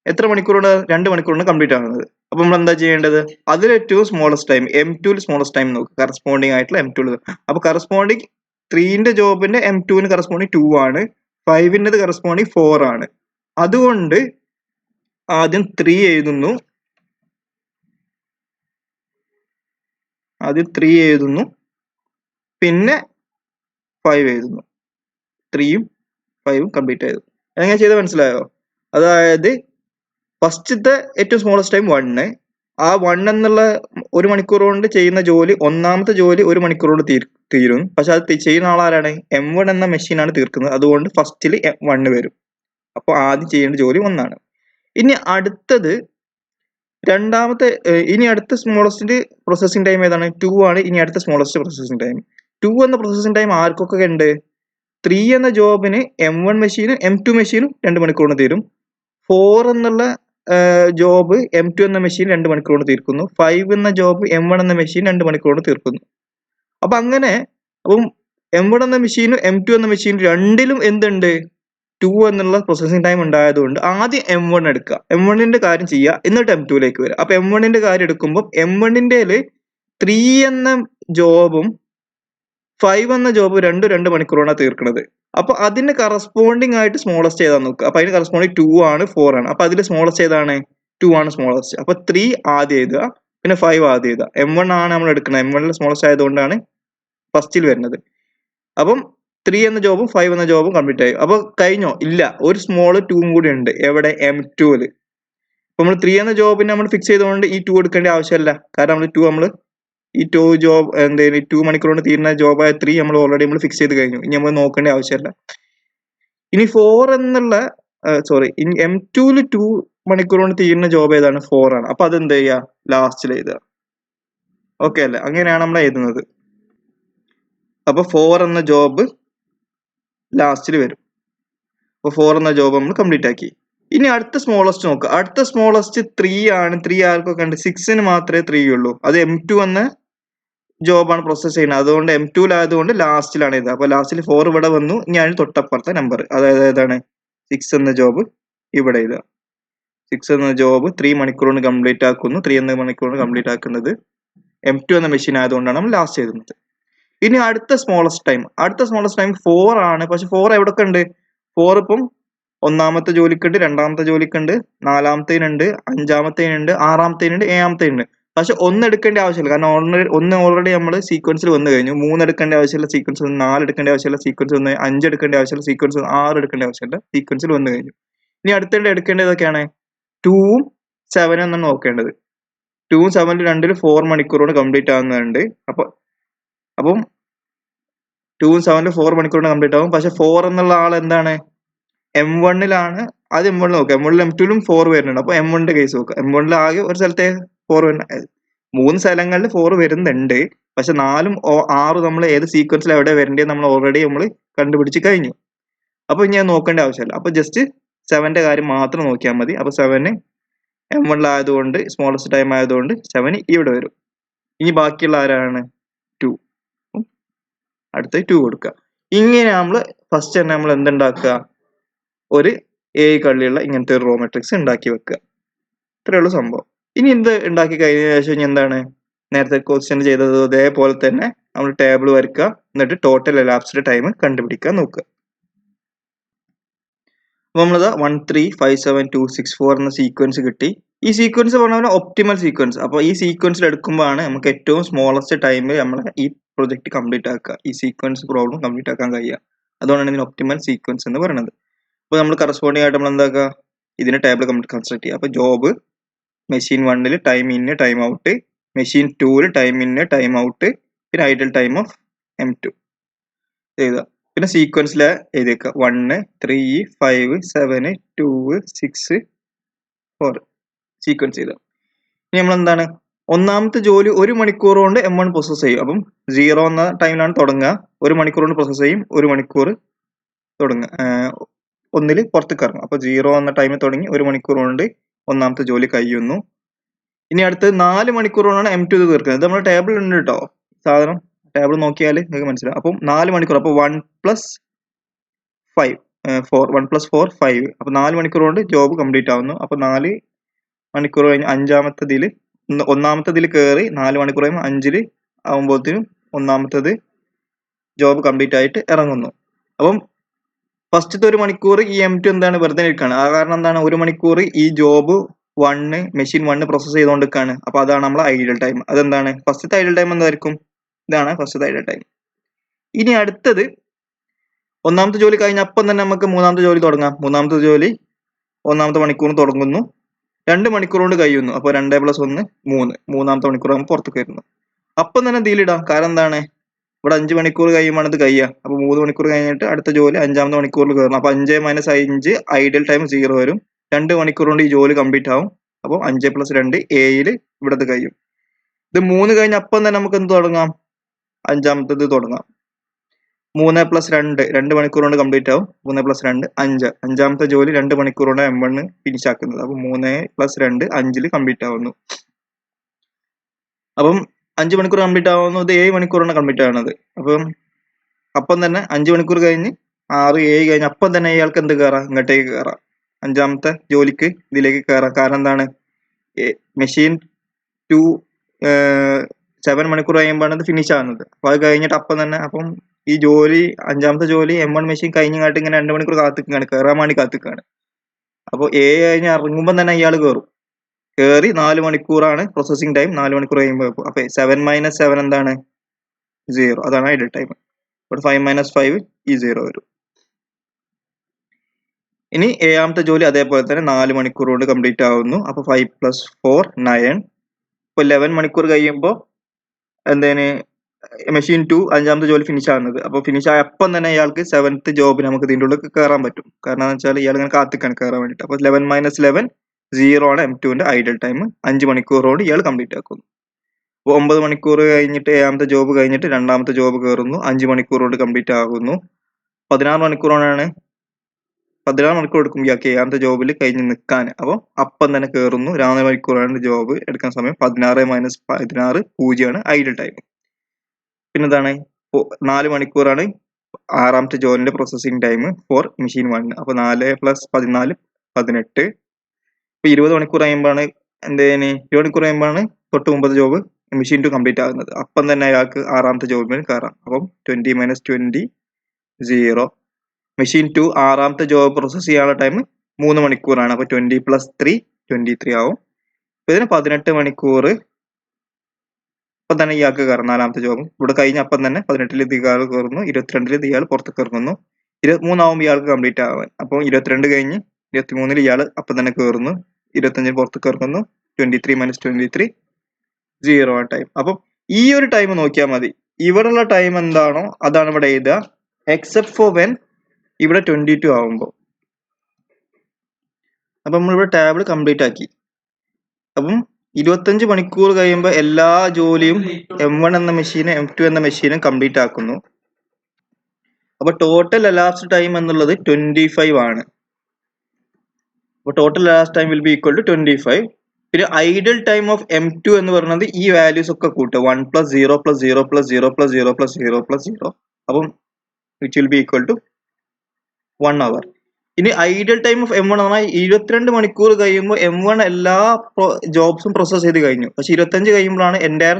എത്ര മണിക്കൂറാണ്, 2 മണിക്കൂറാണ് കംപ്ലീറ്റ് ആകുന്നത്. അപ്പൊ നമ്മൾ എന്താ ചെയ്യേണ്ടത്, അതിൽ ഏറ്റവും smallest time M2 smallest time നോക്കുക, കറസ്പോണ്ടിങ് ആയിട്ടുള്ള M2. അപ്പൊ കറസ്പോണ്ടിങ് 3ന്റെ ജോബിന്റെ M2 കറസ്പോണ്ടിങ് 2 ആണ്, 5ന്റെ കറസ്പോണ്ടിങ് 4 ആണ്. അതുകൊണ്ട് ആദ്യം 3 എഴുതുന്നു, പിന്നെ 5 എഴുതുന്നു. 3ഉം 5ഉം കംപ്ലീറ്റ് ആയത്. എങ്ങനെ ചെയ്ത് മനസ്സിലായോ? അതായത് ഫസ്റ്റത്തെ ഏറ്റവും സ്മോളസ്റ്റ് ടൈം 1, ആ 1 എന്നുള്ള 1 മണിക്കൂർ കൊണ്ട് ചെയ്യുന്ന ജോലി, ഒന്നാമത്തെ ജോലി 1 മണിക്കൂർ കൊണ്ട് തീരും. പക്ഷെ അത് ചെയ്യുന്ന ആളാരാണ്, M1 എന്ന മെഷീനാണ് തീർക്കുന്നത്. അതുകൊണ്ട് ഫസ്റ്റിൽ 1 വരും. അപ്പോൾ ആദ്യം ചെയ്യേണ്ട ജോലി 1 ആണ്. ഇനി അടുത്തത് ഇനി അടുത്ത സ്മോളസ്റ്റ് പ്രോസസ്സിംഗ് ടൈം ഏതാണ്, 2 ആണ്. ഇനി അടുത്ത സ്മോളസ്റ്റ് പ്രോസസ്സിംഗ് ടൈം 2 എന്ന പ്രോസസ്സിംഗ് ടൈം ആർക്കൊക്കെ ഉണ്ട്, 3 എന്ന ജോബിന് M1 മെഷീനും M2 മെഷീനും 2 മണിക്കൂർ കൊണ്ട് തീരും. 4 എന്നുള്ള ജോബ് M2 എന്ന മെഷീൻ 2 മണിക്കൂർ കൊണ്ട് തീർക്കുന്നു. 5 എന്ന ജോബ് M1 എന്ന മെഷീൻ 2 മണിക്കൂർ കൊണ്ട് തീർക്കുന്നു. അപ്പൊ അങ്ങനെ അപ്പം M1 എന്ന മെഷീനും M2 എന്ന മെഷീനും രണ്ടിലും എന്തുണ്ട്, 2 എന്നുള്ള പ്രോസസ്സിംഗ് ടൈം ഉണ്ടായതുകൊണ്ട് ആദ്യം M1 എടുക്കുക, M1ന്റെ കാര്യം ചെയ്യുക, എന്നിട്ട് M2ലേക്ക് വരിക. അപ്പൊ M1ന്റെ കാര്യം എടുക്കുമ്പോൾ M1ന്റെ 3 എന്ന ജോബും 5 എന്ന ജോബ് 2 മണിക്കൂറാണ് തീർക്കുന്നത്. അപ്പൊ അതിന് കറസ്പോണ്ടിങ് ആയിട്ട് സ്മോളസ്റ്റ് ഏതാന്ന് നോക്കുക. അപ്പൊ അതിന് കറസ്പോണ്ടിങ് 2 ആണ് 4 ആണ്. അപ്പൊ അതിൽ സ്മോളസ്റ്റ് ഏതാണ്, 2 ആണ് സ്മോളസ്റ്റ്. അപ്പൊ 3 ആദ്യം എഴുതുക, പിന്നെ 5 ആദ്യം എഴുതുക. M1 ആണ് നമ്മൾ എടുക്കുന്നത്, M1 സ്മോളസ്റ്റ് ആയതുകൊണ്ടാണ് ഫസ്റ്റിൽ വരുന്നത്. അപ്പം 3 എന്ന ജോബും 5 എന്ന ജോബും കംപ്ലീറ്റ് ആയി. അപ്പൊ കഴിഞ്ഞോ, ഇല്ല, ഒരു സ്മോൾ 2 കൂടി ഉണ്ട്. എവിടെ, M2ല്. അപ്പൊ നമ്മൾ 3 എന്ന ജോബിന് നമ്മൾ ഫിക്സ് ചെയ്തുകൊണ്ട് ഈ 2 എടുക്കേണ്ട ആവശ്യമില്ല. കാരണം നമ്മൾ ഈ 2 ജോബ് 2 മണിക്കൂർ കൊണ്ട് തീരുന്ന ജോബായ 3 നമ്മൾ ഓൾറെഡി ഫിക്സ് ചെയ്ത് കഴിഞ്ഞു. ഇനി നമ്മൾ നോക്കേണ്ട ആവശ്യമില്ല. ഇനി 4 എന്നുള്ള ഇനി M2ല് 2 മണിക്കൂർ കൊണ്ട് തീരുന്ന ജോബ് ഏതാണ്, 4 ആണ്. അപ്പൊ അതെന്ത് ചെയ്യുക, ലാസ്റ്റിൽ എഴുതുക. ഓക്കെ അല്ലേ, അങ്ങനെയാണ് നമ്മൾ എഴുതുന്നത്. അപ്പൊ 4 എന്ന ജോബ് ലാസ്റ്റിൽ വരും. അപ്പൊ 4 എന്ന ജോബ് നമ്മൾ കംപ്ലീറ്റ് ആക്കി. ഇനി അടുത്ത സ്മോളസ്റ്റ് നോക്കുക. അടുത്ത സ്മോളസ്റ്റ് 3 ആണ്. 3 ആർക്കൊക്കെ ഉണ്ട്, 6ന് മാത്രമേ 3 ഉള്ളൂ. അത് M2 എന്ന ജോബാണ് പ്രോസസ് ചെയ്യുന്നത്. അതുകൊണ്ട് M2ലായതുകൊണ്ട് ലാസ്റ്റിലാണ് ഇത്. അപ്പൊ ലാസ്റ്റിൽ 4 ഇവിടെ വന്നു. ഇനി അതിന് തൊട്ടപ്പുറത്തെ നമ്പർ, അതായത് ഏതാണ്, 6 എന്ന ജോബ് ഇവിടെ എഴുതുക. 6 എന്ന ജോബ് 3 മണിക്കൂർ കൊണ്ട് കംപ്ലീറ്റ് ആക്കുന്നു. 3 എന്ന മണിക്കൂർ കൊണ്ട് കംപ്ലീറ്റ് ആക്കുന്നത് M2 എന്ന മെഷീൻ ആയതുകൊണ്ടാണ് നമ്മൾ ലാസ്റ്റ് എഴുതുന്നത്. ഇനി അടുത്ത സ്മോളസ്റ്റ് ടൈം 4 ആണ്. പക്ഷെ 4 എവിടെയൊക്കെ ഉണ്ട്, 4 ഇപ്പം ഒന്നാമത്തെ ജോലിക്കുണ്ട്, രണ്ടാമത്തെ ജോലിക്കുണ്ട്, നാലാമത്തേനുണ്ട്, അഞ്ചാമത്തേനുണ്ട്, ആറാമത്തേനുണ്ട്, ഏഴാമത്തേനുണ്ട്. പക്ഷെ 1 എടുക്കേണ്ട ആവശ്യമില്ല. കാരണം ഓൾറെഡി നമ്മൾ സീക്വൻസിൽ വന്നു കഴിഞ്ഞു. 3 എടുക്കേണ്ട ആവശ്യമില്ല, സീക്വൻസ് 4 എടുക്കേണ്ട ആവശ്യമില്ല, സീക്വൻസ് 5 എടുക്കേണ്ട ആവശ്യമില്ല, സീക്വൻസ് 6 എടുക്കേണ്ട ആവശ്യമില്ല, സീക്വൻസിൽ വന്നു കഴിഞ്ഞു. ഇനി അടുത്തേണ്ട എടുക്കേണ്ടത് ഏതൊക്കെയാണ്, 2ഉം 7 എന്നാണ് നോക്കേണ്ടത്. 2 7 2 4 മണിക്കൂർ കൊണ്ട് കംപ്ലീറ്റ് ആവുന്നുണ്ട്. അപ്പം 2 7 4 മണിക്കൂർ കൊണ്ട് കംപ്ലീറ്റ് ആവും. പക്ഷെ 4 എന്നുള്ള ആൾ എന്താണ് M1ലാണ്. അത് M1 നോക്കുക. M1ലും M2ലും 4 വരുന്നുണ്ട്. അപ്പൊ M1ന്റെ കേസ് നോക്കുക. M1ൽ ആകെ ഒരു സ്ഥലത്തെ 4 വരുന്നത്, 3 സ്ഥലങ്ങളിൽ 4 വരുന്നുണ്ട്. പക്ഷെ 4ഉം 6 നമ്മൾ ഏത് സീക്വൻസിൽ എവിടെ വരേണ്ടത് നമ്മൾ ഓൾറെഡി കണ്ടുപിടിച്ച് കഴിഞ്ഞു. അപ്പൊ ഇനി അത് നോക്കേണ്ട ആവശ്യമില്ല. അപ്പൊ ജസ്റ്റ് 7ന്റെ കാര്യം മാത്രം നോക്കിയാൽ മതി. അപ്പൊ 7 M1ആയതുകൊണ്ട് സ്മോളസ്റ്റ് ടൈം ആയതുകൊണ്ട് 7 ഇവിടെ വരും. ഇനി ബാക്കിയുള്ള ആരാണ് 2. അടുത്ത് 2 കൊടുക്കുക. ഇങ്ങനെ നമ്മൾ ഫസ്റ്റ് തന്നെ നമ്മൾ എന്തുണ്ടാക്കുക, ഒരു കള്ളിയുള്ള ഇങ്ങനത്തെ ഒരു റോ മെട്രിക്സ് ഉണ്ടാക്കി വെക്കുക. ഇത്രയേ ഉള്ളൂ സംഭവം. ഇനി ഇത് ഉണ്ടാക്കി കഴിഞ്ഞ ശേഷം ഇനി എന്താണ്, നേരത്തെ ക്വസ്റ്റ്യൻ ചെയ്തത് അതേപോലെ തന്നെ നമ്മൾ ടേബിൾ വരയ്ക്കുക. എന്നിട്ട് ടോട്ടൽ എലാപ്സ്ഡ് ടൈം കണ്ടുപിടിക്കാൻ നോക്കുക. അപ്പൊ നമ്മളത് 1 3 5 7 2 6 4 എന്ന സീക്വൻസ് കിട്ടി. ഈ സീക്വൻസ് പറഞ്ഞാൽ ഒപ്റ്റിമൽ സീക്വൻസ്. അപ്പൊ ഈ സീക്വൻസിൽ എടുക്കുമ്പോഴാണ് നമുക്ക് ഏറ്റവും സ്മോളസ്റ്റ് ടൈമിൽ നമ്മളെ ഈ പ്രൊജക്ട് കംപ്ലീറ്റ് ആക്കുക, ഈ സീക്വൻസ് പ്രോബ്ലം കംപ്ലീറ്റ് ആക്കാൻ കഴിയുക. അതുകൊണ്ടാണ് ഇതിന് ഒപ്റ്റിമൽ സീക്വൻസ് എന്ന് പറയുന്നത്. അപ്പോൾ നമ്മൾ കറസ്പോണ്ടിങ് ആയിട്ട് നമ്മൾ എന്താക്കുക, ഇതിന് ടേബിൾ കൺസ്ട്രക്ട് ചെയ്യുക. അപ്പോൾ ജോബ് മെഷീൻ 1ൽ time in time out, machine 2ൽ ടൈം ഇൻ ടൈം ഔട്ട്, പിന്നെ ഐഡൽ ടൈം ഓഫ് M2 എഴുതുക. പിന്നെ സീക്വൻസിൽ എഴുതിയേക്കുക 1 3 5 7 2 6 4 സീക്വൻസ് ചെയ്ത. ഇനി നമ്മൾ എന്താണ്, ഒന്നാമത്തെ ജോലി 1 മണിക്കൂർ കൊണ്ട് M1 പ്രോസസ് ചെയ്യും. അപ്പം 0 എന്ന ടൈമിലാണ് തുടങ്ങുക. 1 മണിക്കൂർ കൊണ്ട് പ്രോസസ് ചെയ്യും. 1 മണിക്കൂർ തുടങ്ങുക, 1ൽ പുറത്തേക്ക് ഇറങ്ങും. അപ്പൊ 0 എന്ന ടൈമിൽ തുടങ്ങി 1 മണിക്കൂർ കൊണ്ട് ഒന്നാമത്തെ ജോലി കഴിയുന്നു. ഇനി അടുത്ത് 4 മണിക്കൂർ കൊണ്ടാണ് M2 തീർക്കുന്നത്. ഇത് നമ്മുടെ ടേബിൾ ഉണ്ട് കേട്ടോ, സാധനം ടേബിൾ നോക്കിയാൽ നിങ്ങൾക്ക് മനസ്സിലാവും. അപ്പം 4 മണിക്കൂർ, അപ്പൊ 1 + 5 4 1 + 4 5. അപ്പൊ 4 മണിക്കൂർ കൊണ്ട് ജോബ് കംപ്ലീറ്റ് ആവുന്നു. അപ്പൊ 4 മണിക്കൂർ കഴിഞ്ഞ് ഒന്നാമത്തതിൽ കയറി 4 മണിക്കൂർ കഴിയുമ്പോൾ 5ൽ ആവുമ്പോഴത്തേനും ഒന്നാമത്തത് ജോബ് കംപ്ലീറ്റ് ആയിട്ട് ഇറങ്ങുന്നു. അപ്പം ഫസ്റ്റത്തെ 1 മണിക്കൂർ ഈ M2 എന്താണ് വെറുതെ നിൽക്കുകയാണ്. ആ കാരണം എന്താണ്, 1 മണിക്കൂർ ഈ ജോബ് 1 മെഷീൻ 1 പ്രോസസ് ചെയ്തുകൊണ്ടിരിക്കുകയാണ്. അപ്പൊ അതാണ് നമ്മളെ ഐഡിയൽ ടൈം. അതെന്താണ്, ഫസ്റ്റത്തെ ഐഡിയൽ ടൈം എന്തായിരിക്കും, ഇതാണ് ഫസ്റ്റത്തെ ഐഡിയൽ ടൈം. ഇനി അടുത്തത് ഒന്നാമത്തെ ജോലി കഴിഞ്ഞ അപ്പം തന്നെ നമുക്ക് മൂന്നാമത്തെ ജോലി തുടങ്ങാം. മൂന്നാമത്തെ ജോലി ഒന്നാമത്തെ മണിക്കൂർ തുടങ്ങുന്നു, 2 മണിക്കൂർ കൊണ്ട് കഴിയുന്നു. അപ്പോൾ 2 + 1 3, മൂന്നാമത്തെ മണിക്കൂർ ആകുമ്പോൾ പുറത്തേക്ക് വരുന്നു. അപ്പം തന്നെ ഇതിലിടാം. കാരണം എന്താണ്, ഇവിടെ 5 മണിക്കൂർ കഴിയുമ്പോൾ ഇത് കഴിയുക. അപ്പൊ 3 മണിക്കൂർ കഴിഞ്ഞിട്ട് അടുത്ത ജോലി 5ാമത്തെ മണിക്കൂറിൽ കയറണം. അപ്പൊ 5 - 5 ഐഡിയൽ ടൈം 0 വരും. 2 മണിക്കൂർ കൊണ്ട് ഈ ജോലി കംപ്ലീറ്റ് ആവും. അപ്പോൾ 5 + 2 7 ഇവിടെ കഴിയും. ഇത് 3 കഴിഞ്ഞ അപ്പം തന്നെ നമുക്ക് എന്ത് തുടങ്ങാം, 5ാമത്തേത് തുടങ്ങാം. 3 + 2 2 മണിക്കൂർ കൊണ്ട് കംപ്ലീറ്റ് ആവും. 3 + 2 5, 5ാമത്തെ ജോലി 2 മണിക്കൂർ കൊണ്ട് M1 ഫിനിഷ് ആക്കുന്നത്. അപ്പൊ 3 + 2 5ൽ കംപ്ലീറ്റ് ആവുന്നു. അപ്പം 5 മണിക്കൂർ കംപ്ലീറ്റ് ആവുന്നു. ഇത് 7 മണിക്കൂറാണ് കംപ്ലീറ്റ് ആവുന്നത്. അപ്പം തന്നെ 5 മണിക്കൂർ കഴിഞ്ഞ് 6 7 കഴിഞ്ഞ് അപ്പം തന്നെ ഇയാൾക്ക് എന്ത് കയറാം, ഇങ്ങോട്ടേക്ക് കയറാം. 5ാമത്തെ ജോലിക്ക് ഇതിലേക്ക് കയറാം. കാരണം എന്താണ്, മെഷീൻ 2 7 മണിക്കൂർ കഴിയുമ്പോഴാണ് ഇത് ഫിനിഷ് ആവുന്നത്. അപ്പൊ അത് കഴിഞ്ഞിട്ട് അപ്പം തന്നെ, അപ്പം ഈ ജോലി 5ാമത്തെ ജോലി M1 മെഷീൻ കഴിഞ്ഞിട്ട് ഇങ്ങനെ 2 മണിക്കൂർ കാത്തിക്കുകയാണ്, കയറാൻ വേണ്ടി കാത്തിക്കുകയാണ്. അപ്പോൾ 7 കഴിഞ്ഞ് ഇറങ്ങുമ്പോൾ തന്നെ ഇയാൾ കയറും. കയറി 4 മണിക്കൂറാണ് പ്രോസസിങ് ടൈം. 4 മണിക്കൂർ കഴിയുമ്പോൾ അപ്പൊ 7 - 7 എന്താണ് 0, അതാണ് ഐഡിയൽ ടൈം. ഇവിടെ 5 - 5 ഈ 0 വരും. ഇനി 7ാമത്തെ ജോലി അതേപോലെ തന്നെ 4 മണിക്കൂർ കൊണ്ട് കംപ്ലീറ്റ് ആവുന്നു. അപ്പൊ 5 + 4 9. ഇപ്പൊ 11 മണിക്കൂർ കഴിയുമ്പോൾ എന്തേന് മെഷീൻ 2 5ാമത്തെ ജോലി ഫിനിഷ് ആവുന്നത്. അപ്പൊ ഫിനിഷ് ആയ അപ്പം തന്നെ ഇയാൾക്ക് 7th ജോബ് നമുക്ക് ഇതിൻ്റെ ഉള്ളിൽ കയറാൻ പറ്റും. കാരണം എന്ന് വെച്ചാൽ ഇയാൾ ഇങ്ങനെ കാത്തിക്കാണ് കയറാൻ വേണ്ടിയിട്ട്. അപ്പൊ 11 - 11 0 ആണ് M2ന്റെ ഐഡിയൽ ടൈം. 5 മണിക്കൂർ കൊണ്ട് ഇയാൾ കംപ്ലീറ്റ് ആക്കുന്നു. അപ്പോൾ 9 മണിക്കൂർ കഴിഞ്ഞിട്ട് 7ാമത്തെ ജോബ് കഴിഞ്ഞിട്ട് 2ാമത്തെ ജോബ് കയറുന്നു. 5 മണിക്കൂർ കൊണ്ട് കംപ്ലീറ്റ് ആകുന്നു. 16 മണിക്കൂറാണ്. 16 മണിക്കൂർ എടുക്കും ഇയാൾക്ക് 7ാമത്തെ ജോബിൽ കഴിഞ്ഞ് നിൽക്കാൻ. അപ്പോൾ അപ്പം തന്നെ കയറുന്നു. 4 മണിക്കൂറാണ് ജോബ് എടുക്കാൻ സമയം. 16 - 16 0 ആണ് ഐഡിയൽ ടൈം. പിന്നെ എന്താണ്, 4 മണിക്കൂറാണ് 6ാമത്തെ ജോലിന്റെ പ്രോസസിങ് ടൈം ഫോർ മെഷീൻ 1. അപ്പൊ 4 + 14 18. ഇപ്പൊ 20 മണിക്കൂർ കഴിയുമ്പോഴാണ് 20 മണിക്കൂർ കഴിയുമ്പോഴാണ് തൊട്ട് മുമ്പത്തെ ജോബ് മെഷീൻ 2 കംപ്ലീറ്റ് ആകുന്നത്. അപ്പം തന്നെ അയാൾക്ക് 6ാമത്തെ ജോബിൽ കയറാം. അപ്പം 20 - 20 0. മെഷീൻ 2 6ാമത്തെ ജോബ് പ്രോസസ് ചെയ്യാനുള്ള ടൈം 3 മണിക്കൂറാണ്. അപ്പൊ 20 + 3 23 ആവും. അപ്പൊ ഇതിന് 18 മണിക്കൂർ അപ്പം തന്നെ ഇയാൾക്ക് കയറും 4ാമത്തെ ജോബ്. ഇവിടെ കഴിഞ്ഞ അപ്പം തന്നെ 18ൽ ഇയാൾ കയറുന്നു. 22ൽ ഇയാൾ പുറത്തേക്ക് ഇറങ്ങുന്നു. 23 ആവുമ്പോൾ ഇയാൾക്ക് കംപ്ലീറ്റ് ആവാൻ. അപ്പോൾ 22 കഴിഞ്ഞ് 23ൽ ഇയാൾ അപ്പം തന്നെ കയറുന്നു. 25 പുറത്തേക്ക് ഇറങ്ങുന്നു. 23 - 23 0 ആണ് ടൈം. അപ്പം ഈ ഒരു ടൈം നോക്കിയാൽ മതി. ഇവിടെയുള്ള ടൈം എന്താണോ അതാണ് ഇവിടെ എഴുതുക, എക്സെപ്റ്റ് ഫോർ വെൻ ഇവിടെ 22 ആവുമ്പോൾ. അപ്പം നമ്മളിവിടെ ടേബിൾ കംപ്ലീറ്റ് ആക്കി. അപ്പം 25 മണിക്കൂർ കഴിയുമ്പോൾ എല്ലാ ജോലിയും M1 എന്ന മെഷീനും M2 എന്ന മെഷീനും കംപ്ലീറ്റ് ആക്കുന്നു. അപ്പൊ ടോട്ടൽ elapsed ടൈം എന്നുള്ളത് 25 ആണ്. അപ്പൊ total elapsed time will be equal to 25. പിന്നെ ഐഡിയൽ ടൈം ഓഫ് M2 എന്ന് പറയുന്നത് ഈ വാല്യൂസ് ഒക്കെ കൂട്ടുക, 1 + 0 + 0 + 0 + 0 + 0 + 0. അപ്പം which will be equal to 1 hour. ഇനി ഐഡിയൽ ടൈം ഓഫ് M1 എന്ന് പറഞ്ഞാൽ 22 മണിക്കൂർ കഴിയുമ്പോൾ M1 എല്ലാ ജോബ്സും പ്രോസസ് ചെയ്ത് കഴിഞ്ഞു. പക്ഷെ 25 കഴിയുമ്പോഴാണ് എൻ്റയർ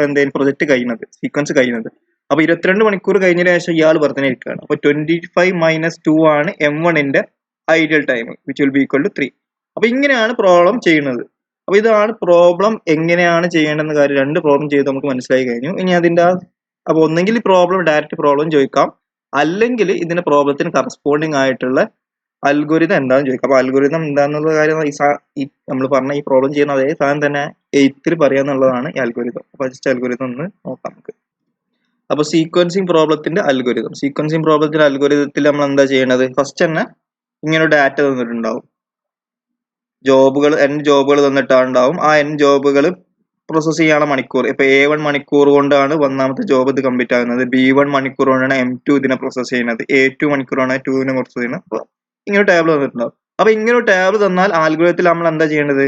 എന്തെങ്കിലും പ്രൊജക്ട് കഴിയുന്നത്, സീക്വൻസ് കഴിയുന്നത്. അപ്പൊ 22 മണിക്കൂർ കഴിഞ്ഞതിന് ശേഷം ഇയാൾ വെറുതെ ഇരിക്കുകയാണ്. അപ്പൊ 25 - 2 ആണ് M1ന്റെ ideal time, which will be equal to 3. അപ്പൊ ഇങ്ങനെയാണ് പ്രോബ്ലം ചെയ്യുന്നത്. അപ്പൊ ഇതാണ് പ്രോബ്ലം എങ്ങനെയാണ് ചെയ്യേണ്ടെന്ന കാര്യം. 2 പ്രോബ്ലം ചെയ്ത് നമുക്ക് മനസ്സിലായി കഴിഞ്ഞു. ഇനി അതിന്റെ അപ്പൊ ഒന്നെങ്കിൽ പ്രോബ്ലം ഡയറക്റ്റ് പ്രോബ്ലം ചോദിക്കാം, അല്ലെങ്കിൽ ഇതിന്റെ പ്രോബ്ലത്തിന് കറസ്പോണ്ടിങ് ആയിട്ടുള്ള അൽഗോരിതം എന്താണെന്ന് ചോദിക്കാം. അപ്പൊ അൽഗോരിതം എന്താണെന്നുള്ള കാര്യം ഈ നമ്മൾ പറഞ്ഞ ഈ പ്രോബ്ലം ചെയ്യുന്ന അതേ സാധനം തന്നെ 8th പറയാന്നുള്ളതാണ് ഈ അൽഗോരിതം. അപ്പൊ ജസ്റ്റ് അൽഗോരിതം ഒന്ന് നോക്കാം നമുക്ക്. അപ്പൊ സീക്വൻസിങ് പ്രോബ്ലത്തിന്റെ അൽഗോരിതം. സീക്വൻസിങ് പ്രോബ്ലത്തിന്റെ അൽഗോരിതത്തിൽ നമ്മൾ എന്താ ചെയ്യേണ്ടത്? ഫസ്റ്റ് തന്നെ ഇങ്ങനെ ഒരു ഡാറ്റ തന്നിട്ടുണ്ടാവും, ജോബുകൾ n ജോബുകൾ തന്നിട്ടുണ്ടാവും. ആ n ജോബുകൾ പ്രോസസ് ചെയ്യാനുള്ള മണിക്കൂർ. ഇപ്പൊ A1 മണിക്കൂർ കൊണ്ടാണ് ഒന്നാമത്തെ ജോബ് ഇത് കംപ്ലീറ്റ് ആകുന്നത്, B1 മണിക്കൂർ കൊണ്ടാണ് M2 ഇതിനെ പ്രോസസ് ചെയ്യുന്നത്, A2 മണിക്കൂറാണ് 2 പ്രോസസ് ചെയ്യുന്നത്. അപ്പൊ ഇങ്ങനെ ടേബിൾ തന്നിട്ടുണ്ടാവും. അപ്പൊ ഇങ്ങനെ ഒരു ടേബിൾ തന്നാൽ ആൽഗോരിതത്തിൽ നമ്മൾ എന്താ ചെയ്യേണ്ടത്?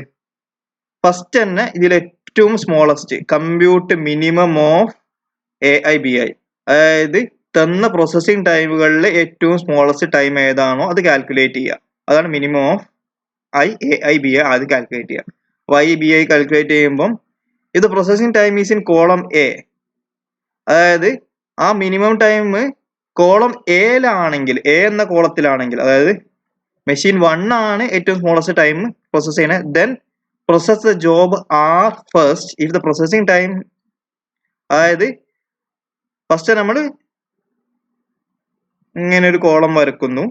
ഫസ്റ്റ് തന്നെ ഇതിൽ ഏറ്റവും smallest compute minimum of AI/BI, അതായത് തന്ന പ്രോസസ്സിംഗ് ടൈമുകളിൽ ഏറ്റവും സ്മോളസ്റ്റ് ടൈം ഏതാണോ അത് കാൽക്കുലേറ്റ് ചെയ്യുക. അതാണ് മിനിമം ഓഫ് AI/BI ആദ്യം കാൽക്കുലേറ്റ് ചെയ്യുക. YBI കാൽക്കുലേറ്റ് ചെയ്യുമ്പം ഇത് processing time is in column A, അതായത് ആ മിനിമം ടൈം കോളം എയിലാണെങ്കിൽ, A എന്ന കോളത്തിലാണെങ്കിൽ, അതായത് മെഷീൻ 1 ആണ് ഏറ്റവും സ്മോളസ്റ്റ് ടൈം പ്രോസസ് ചെയ്യുന്നത്. Then process the job R first if the processing time, അതായത് ഫസ്റ്റ് നമ്മൾ ഇങ്ങനെ ഒരു കോളം വരക്കുന്നു,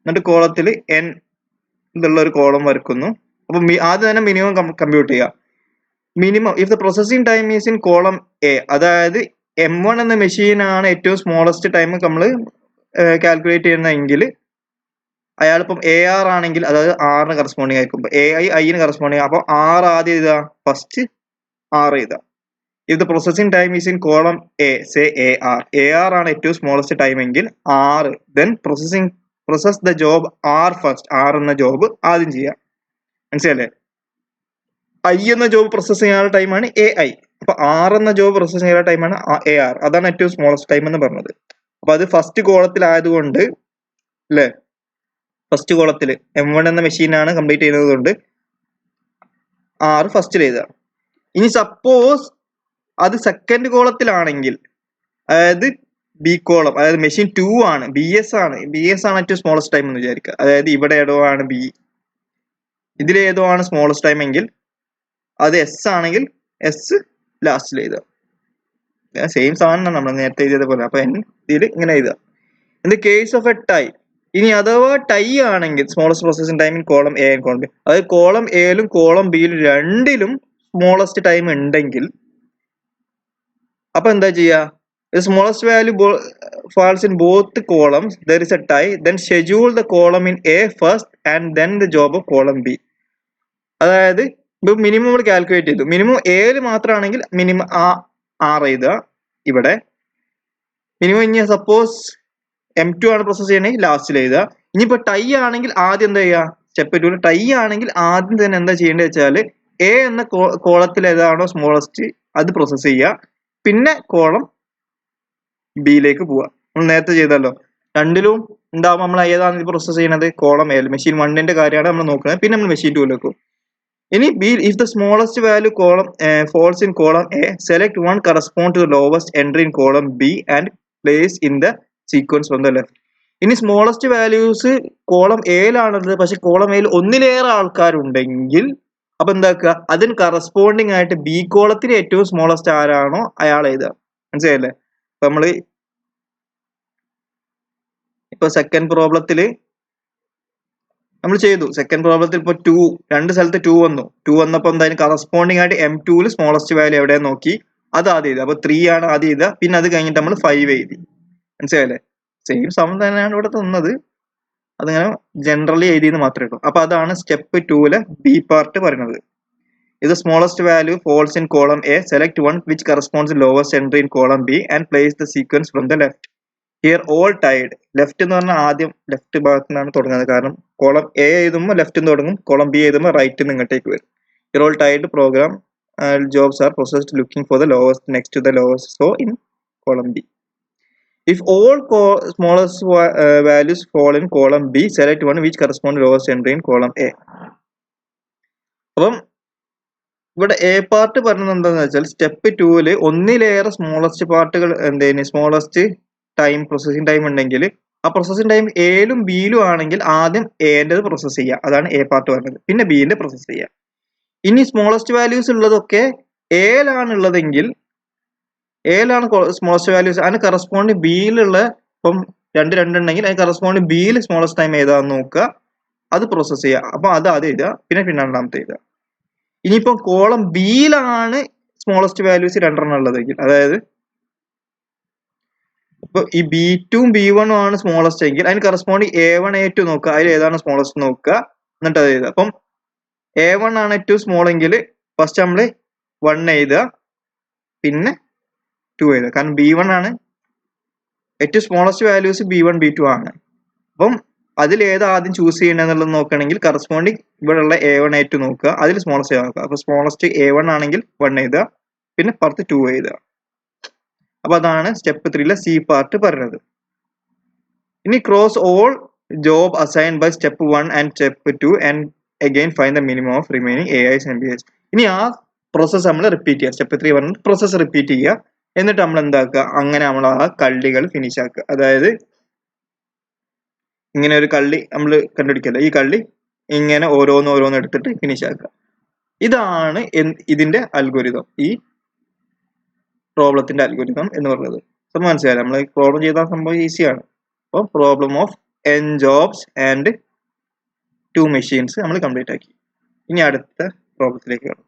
എന്നിട്ട് കോളത്തിൽ n എന്നുള്ള ഒരു കോളം വരക്കുന്നു. അപ്പൊ ആദ്യം തന്നെ മിനിമം കമ്പ്യൂട്ട് ചെയ്യുക. Minimum if the processing time is in column A, അതായത് M1 എന്ന മെഷീനാണ് ഏറ്റവും സ്മോളസ്റ്റ് ടൈം നമ്മൾ കാൽക്കുലേറ്റ് ചെയ്യുന്നതെങ്കിൽ അയാളിപ്പം AR ആണെങ്കിൽ, അതായത് R ന് കറസ്പോണ്ടിങ് ആയിരിക്കും. AI I ന് കറസ്പോണ്ടിങ്. അപ്പൊ R ആദ്യം എഴുതുക, ഫസ്റ്റ് R എഴുതുക. If the processing time is in column A, say AR ആണ് ഏറ്റവും സ്മോളസ്റ്റ് ടൈം എങ്കിൽ R, then process the job R first, R എന്ന ജോബ് ആദ്യം ചെയ്യുക. മനസ്സിലല്ലേ? I എന്ന ജോബ് പ്രോസസ് ചെയ്യാനുള്ള ടൈമാണ് AI. അപ്പൊ R എന്ന ജോബ് പ്രോസസ് ചെയ്യാനുള്ള ടൈമാണ് AR. അതാണ് ഏറ്റവും സ്മോളസ്റ്റ് ടൈം എന്ന് പറഞ്ഞത്. അപ്പൊ അത് ഫസ്റ്റ് കോളത്തിലായതുകൊണ്ട് അല്ലേ, ഫസ്റ്റ് കോളത്തിൽ M1 എന്ന മെഷീനാണ് കംപ്ലീറ്റ് ചെയ്യുന്നത് കൊണ്ട് R ഫസ്റ്റിൽ എഴുതുക. ഇനി സപ്പോസ് അത് സെക്കൻഡ് കോളത്തിലാണെങ്കിൽ, അതായത് B കോളം, അതായത് മെഷീൻ 2 ആണ്, BS ആണ് ഏറ്റവും സ്മോളസ്റ്റ് ടൈം എന്ന് വിചാരിക്കുക. അതായത് ഇവിടെ ഏതോ ആണ് B, ഇതിലേതോ ആണ് സ്മോളസ്റ്റ് ടൈം എങ്കിൽ അത് S ആണെങ്കിൽ S ലാസ്റ്റിൽ എഴുതുക. സെയിം സാധനം നമ്മൾ നേരത്തെ എഴുതിയത് പോലെ. അപ്പൊ ഇതിൽ ഇങ്ങനെ എഴുതുക. In the case of a tie, ഇനി അഥവാ ടൈ ആണെങ്കിൽ smallest processing time in column A and column B, അതായത് കോളം എയിലും കോളം ബിയിലും രണ്ടിലും സ്മോളസ്റ്റ് ടൈം ഉണ്ടെങ്കിൽ അപ്പൊ എന്താ ചെയ്യുക? The smallest value falls in both columns. There is a tie. Then schedule the column in A first and then the job of column B. അതായത് ഇപ്പൊ മിനിമം നമ്മൾ കാൽക്കുലേറ്റ് ചെയ്തു. മിനിമം എയിൽ മാത്രമാണെങ്കിൽ മിനിമം R എഴുതുക ഇവിടെ. മിനിമം ഇനി suppose M2 ആണ് പ്രോസസ് ചെയ്യണമെങ്കിൽ ലാസ്റ്റിൽ എഴുതുക. ഇനിയിപ്പോ ടൈ ആണെങ്കിൽ ആദ്യം എന്താ ചെയ്യുക? സ്റ്റെപ്പ് 2 ടൈ ആണെങ്കിൽ ആദ്യം തന്നെ എന്താ ചെയ്യേണ്ടത് വെച്ചാൽ A എന്ന കോളത്തിൽ ഏതാണോ സ്മോളസ്റ്റ് അത് പ്രോസസ് ചെയ്യുക. പിന്നെ കോളം ബിയിലേക്ക് പോവുക. നമ്മൾ നേരത്തെ ചെയ്തല്ലോ, രണ്ടിലും ഉണ്ടാവും നമ്മൾ ഏതാണ് പ്രോസസ് ചെയ്യുന്നത്, കോളം എ. മെഷീൻ 1ന്റെ കാര്യമാണ് നമ്മൾ നോക്കുന്നത്. പിന്നെ നമ്മൾ മെഷീൻ 2ലേക്ക് പോകും. ഇനി B, if the smallest value column falls in column A, select one correspond to the lowest entry in column B and place in the sequence from the left. ഇനി smallest values column എയിലാണുള്ളത്, പക്ഷെ column എയിൽ ഒന്നിലേറെ ആൾക്കാരുണ്ടെങ്കിൽ അപ്പൊ എന്താക്കുക? അതിന് corresponding ആയിട്ട് B കോളത്തിൽ ഏറ്റവും സ്മോളസ്റ്റ് ആരാണോ അയാൾ എഴുതുക. മനസ്സിലായില്ലേ? അപ്പൊ നമ്മള് ഇപ്പൊ സെക്കൻഡ് പ്രോബ്ലത്തില് നമ്മൾ ചെയ്തു. സെക്കൻഡ് പ്രോബ്ലത്തിൽ ഇപ്പോൾ രണ്ട് സ്ഥലത്ത് 2 വന്നു. 2 വന്നപ്പോൾ എന്തായാലും കറസ്പോണ്ടിങ് ആയിട്ട് M2 സ്മോളസ്റ്റ് വാല്യൂ എവിടെയെന്ന് നോക്കി, അത് ആദ്യം എഴുതുക. അപ്പോൾ 3 ആണ് ആദ്യം എഴുതുക. പിന്നെ അത് കഴിഞ്ഞിട്ട് നമ്മൾ 5 എഴുതി. മനസ്സിലായല്ലേ? സെയിം സമം തന്നെയാണ് ഇവിടെ തന്നത്, അതിങ്ങനെ ജനറലി എഴുതിയെന്ന് മാത്രമേ ഉള്ളൂ. അപ്പൊ അതാണ് സ്റ്റെപ്പ് 2 ബി പാർട്ട് പറയുന്നത്. ഇത് smallest value falls in column A, select one which corresponds lowest entry in column B and place the sequence from the left. Here all tied. Left എന്ന് പറഞ്ഞാൽ ആദ്യം ലെഫ്റ്റ് ഭാഗത്തു നിന്നാണ് തുടങ്ങുന്നത്, കാരണം കോളം എ എഴുതുമ്പോൾ ലെഫ്റ്റ് തുടങ്ങും, കോളം ബി എഴുതുമ്പോൾ റൈറ്റ് ഇങ്ങോട്ടേക്ക് വരും. Here all tied program jobs are processed looking for the lowest next to the lowest so in column B. If all smallest values fall in column B, select one which corresponds to lowest entry in column A. അപ്പം ഇവിടെ A part പറഞ്ഞത് എന്താണെന്ന് വെച്ചാൽ step 2 ഒന്നിലേറെ smallest പാർട്ടുകൾ smallest time processing time ഉണ്ടെങ്കിൽ ആ processing time എയിലും ബിയിലും ആണെങ്കിൽ ആദ്യം എൻ്റെത് പ്രോസസ്സ് ചെയ്യുക, അതാണ് എ പാർട്ട് പറഞ്ഞത്. പിന്നെ ബിന്റെ പ്രോസസ്സ് ചെയ്യുക. ഇനി സ്മോളസ്റ്റ് വാല്യൂസ് ഉള്ളതൊക്കെ എയിലാണ് ഉള്ളതെങ്കിൽ എയിലാണ് സ്മോളസ്റ്റ് വാല്യൂസ്, അതിന് കറസ്പോണ്ടിങ് ബിയിലുള്ള ഇപ്പം 2 ഉണ്ടെങ്കിൽ അതിന് കറസ്പോണ്ടിങ് ബിയിൽ സ്മോളസ്റ്റ് ടൈം ഏതാന്ന് നോക്കുക, അത് പ്രോസസ്സ് ചെയ്യുക. അപ്പൊ അത് ആദ്യം എഴുതുക, പിന്നെ രണ്ടാമത്തെ എഴുതുക. ഇനിയിപ്പം കോളം ബിയിലാണ് സ്മോളസ്റ്റ് വാല്യൂസ് 2 ഉള്ളതെങ്കിൽ, അതായത് ഇപ്പൊ ഈ B2 B1 ആണ് സ്മോളസ്റ്റ് എങ്കിൽ അതിന് കറസ്പോണ്ടിങ് A1 A2 നോക്കുക, അതിൽ ഏതാണ് സ്മോളസ്റ്റ് നോക്കുക, എന്നിട്ട് അത് എഴുതുക. അപ്പം A1 ആണ് ഏറ്റവും സ്മോൾ എങ്കിൽ ഫസ്റ്റ് നമ്മൾ 1 എഴുതുക, പിന്നെ 2 എഴുതുക. കാരണം B1 ആണ് ഏറ്റവും സ്മോളസ്റ്റ് വാല്യൂസ് B1 B2 ആണ്. അപ്പം അതിൽ ഏത് ആദ്യം ചൂസ് ചെയ്യണമെന്നുള്ളത് നോക്കുകയാണെങ്കിൽ കറസ്പോണ്ടിങ് ഇവിടെയുള്ള A1 A2 നോക്കുക, അതിൽ സ്മോളസ്റ്റ് നോക്കുക. അപ്പൊ സ്മോളസ്റ്റ് A1 ആണെങ്കിൽ 1 എഴുതുക, പിന്നെ പുറത്ത് 2 എഴുതുക. അപ്പൊ അതാണ് സ്റ്റെപ്പ് 3 സി പാർട്ട് പറയുന്നത്. ഇനി cross all job assigned by step 1 and step 2 and again find the minimum of remaining AIs and BIs. ഇനി ആ പ്രോസസ്സ് നമ്മൾ റിപ്പീറ്റ് ചെയ്യുക. സ്റ്റെപ്പ് 3 പറഞ്ഞിട്ട് പ്രോസസ്സ് റിപ്പീറ്റ് ചെയ്യുക. എന്നിട്ട് നമ്മൾ എന്താക്കുക, അങ്ങനെ നമ്മൾ ആ കള്ളികൾ ഫിനിഷ് ആക്കുക. അതായത് ഇങ്ങനെ ഒരു കള്ളി നമ്മൾ കണ്ടുപിടിക്കല്ലോ, ഈ കള്ളി ഇങ്ങനെ ഓരോന്ന് എടുത്തിട്ട് ഫിനിഷ് ആക്കുക. ഇതാണ് ഇതിന്റെ അൽഗോരിതം, ഈ പ്രോബ്ലത്തിന്റെ അൽഗോരിതം എന്ന് പറയുന്നത്. മനസ്സിലായി? നമ്മൾ പ്രോബ്ലം ചെയ്താൽ സംഭവം ഈസിയാണ്. അപ്പോൾ problem of n jobs and 2 machines നമ്മൾ കംപ്ലീറ്റ് ആക്കി. ഇനി അടുത്ത പ്രോബ്ലത്തിലേക്ക് കാണാം.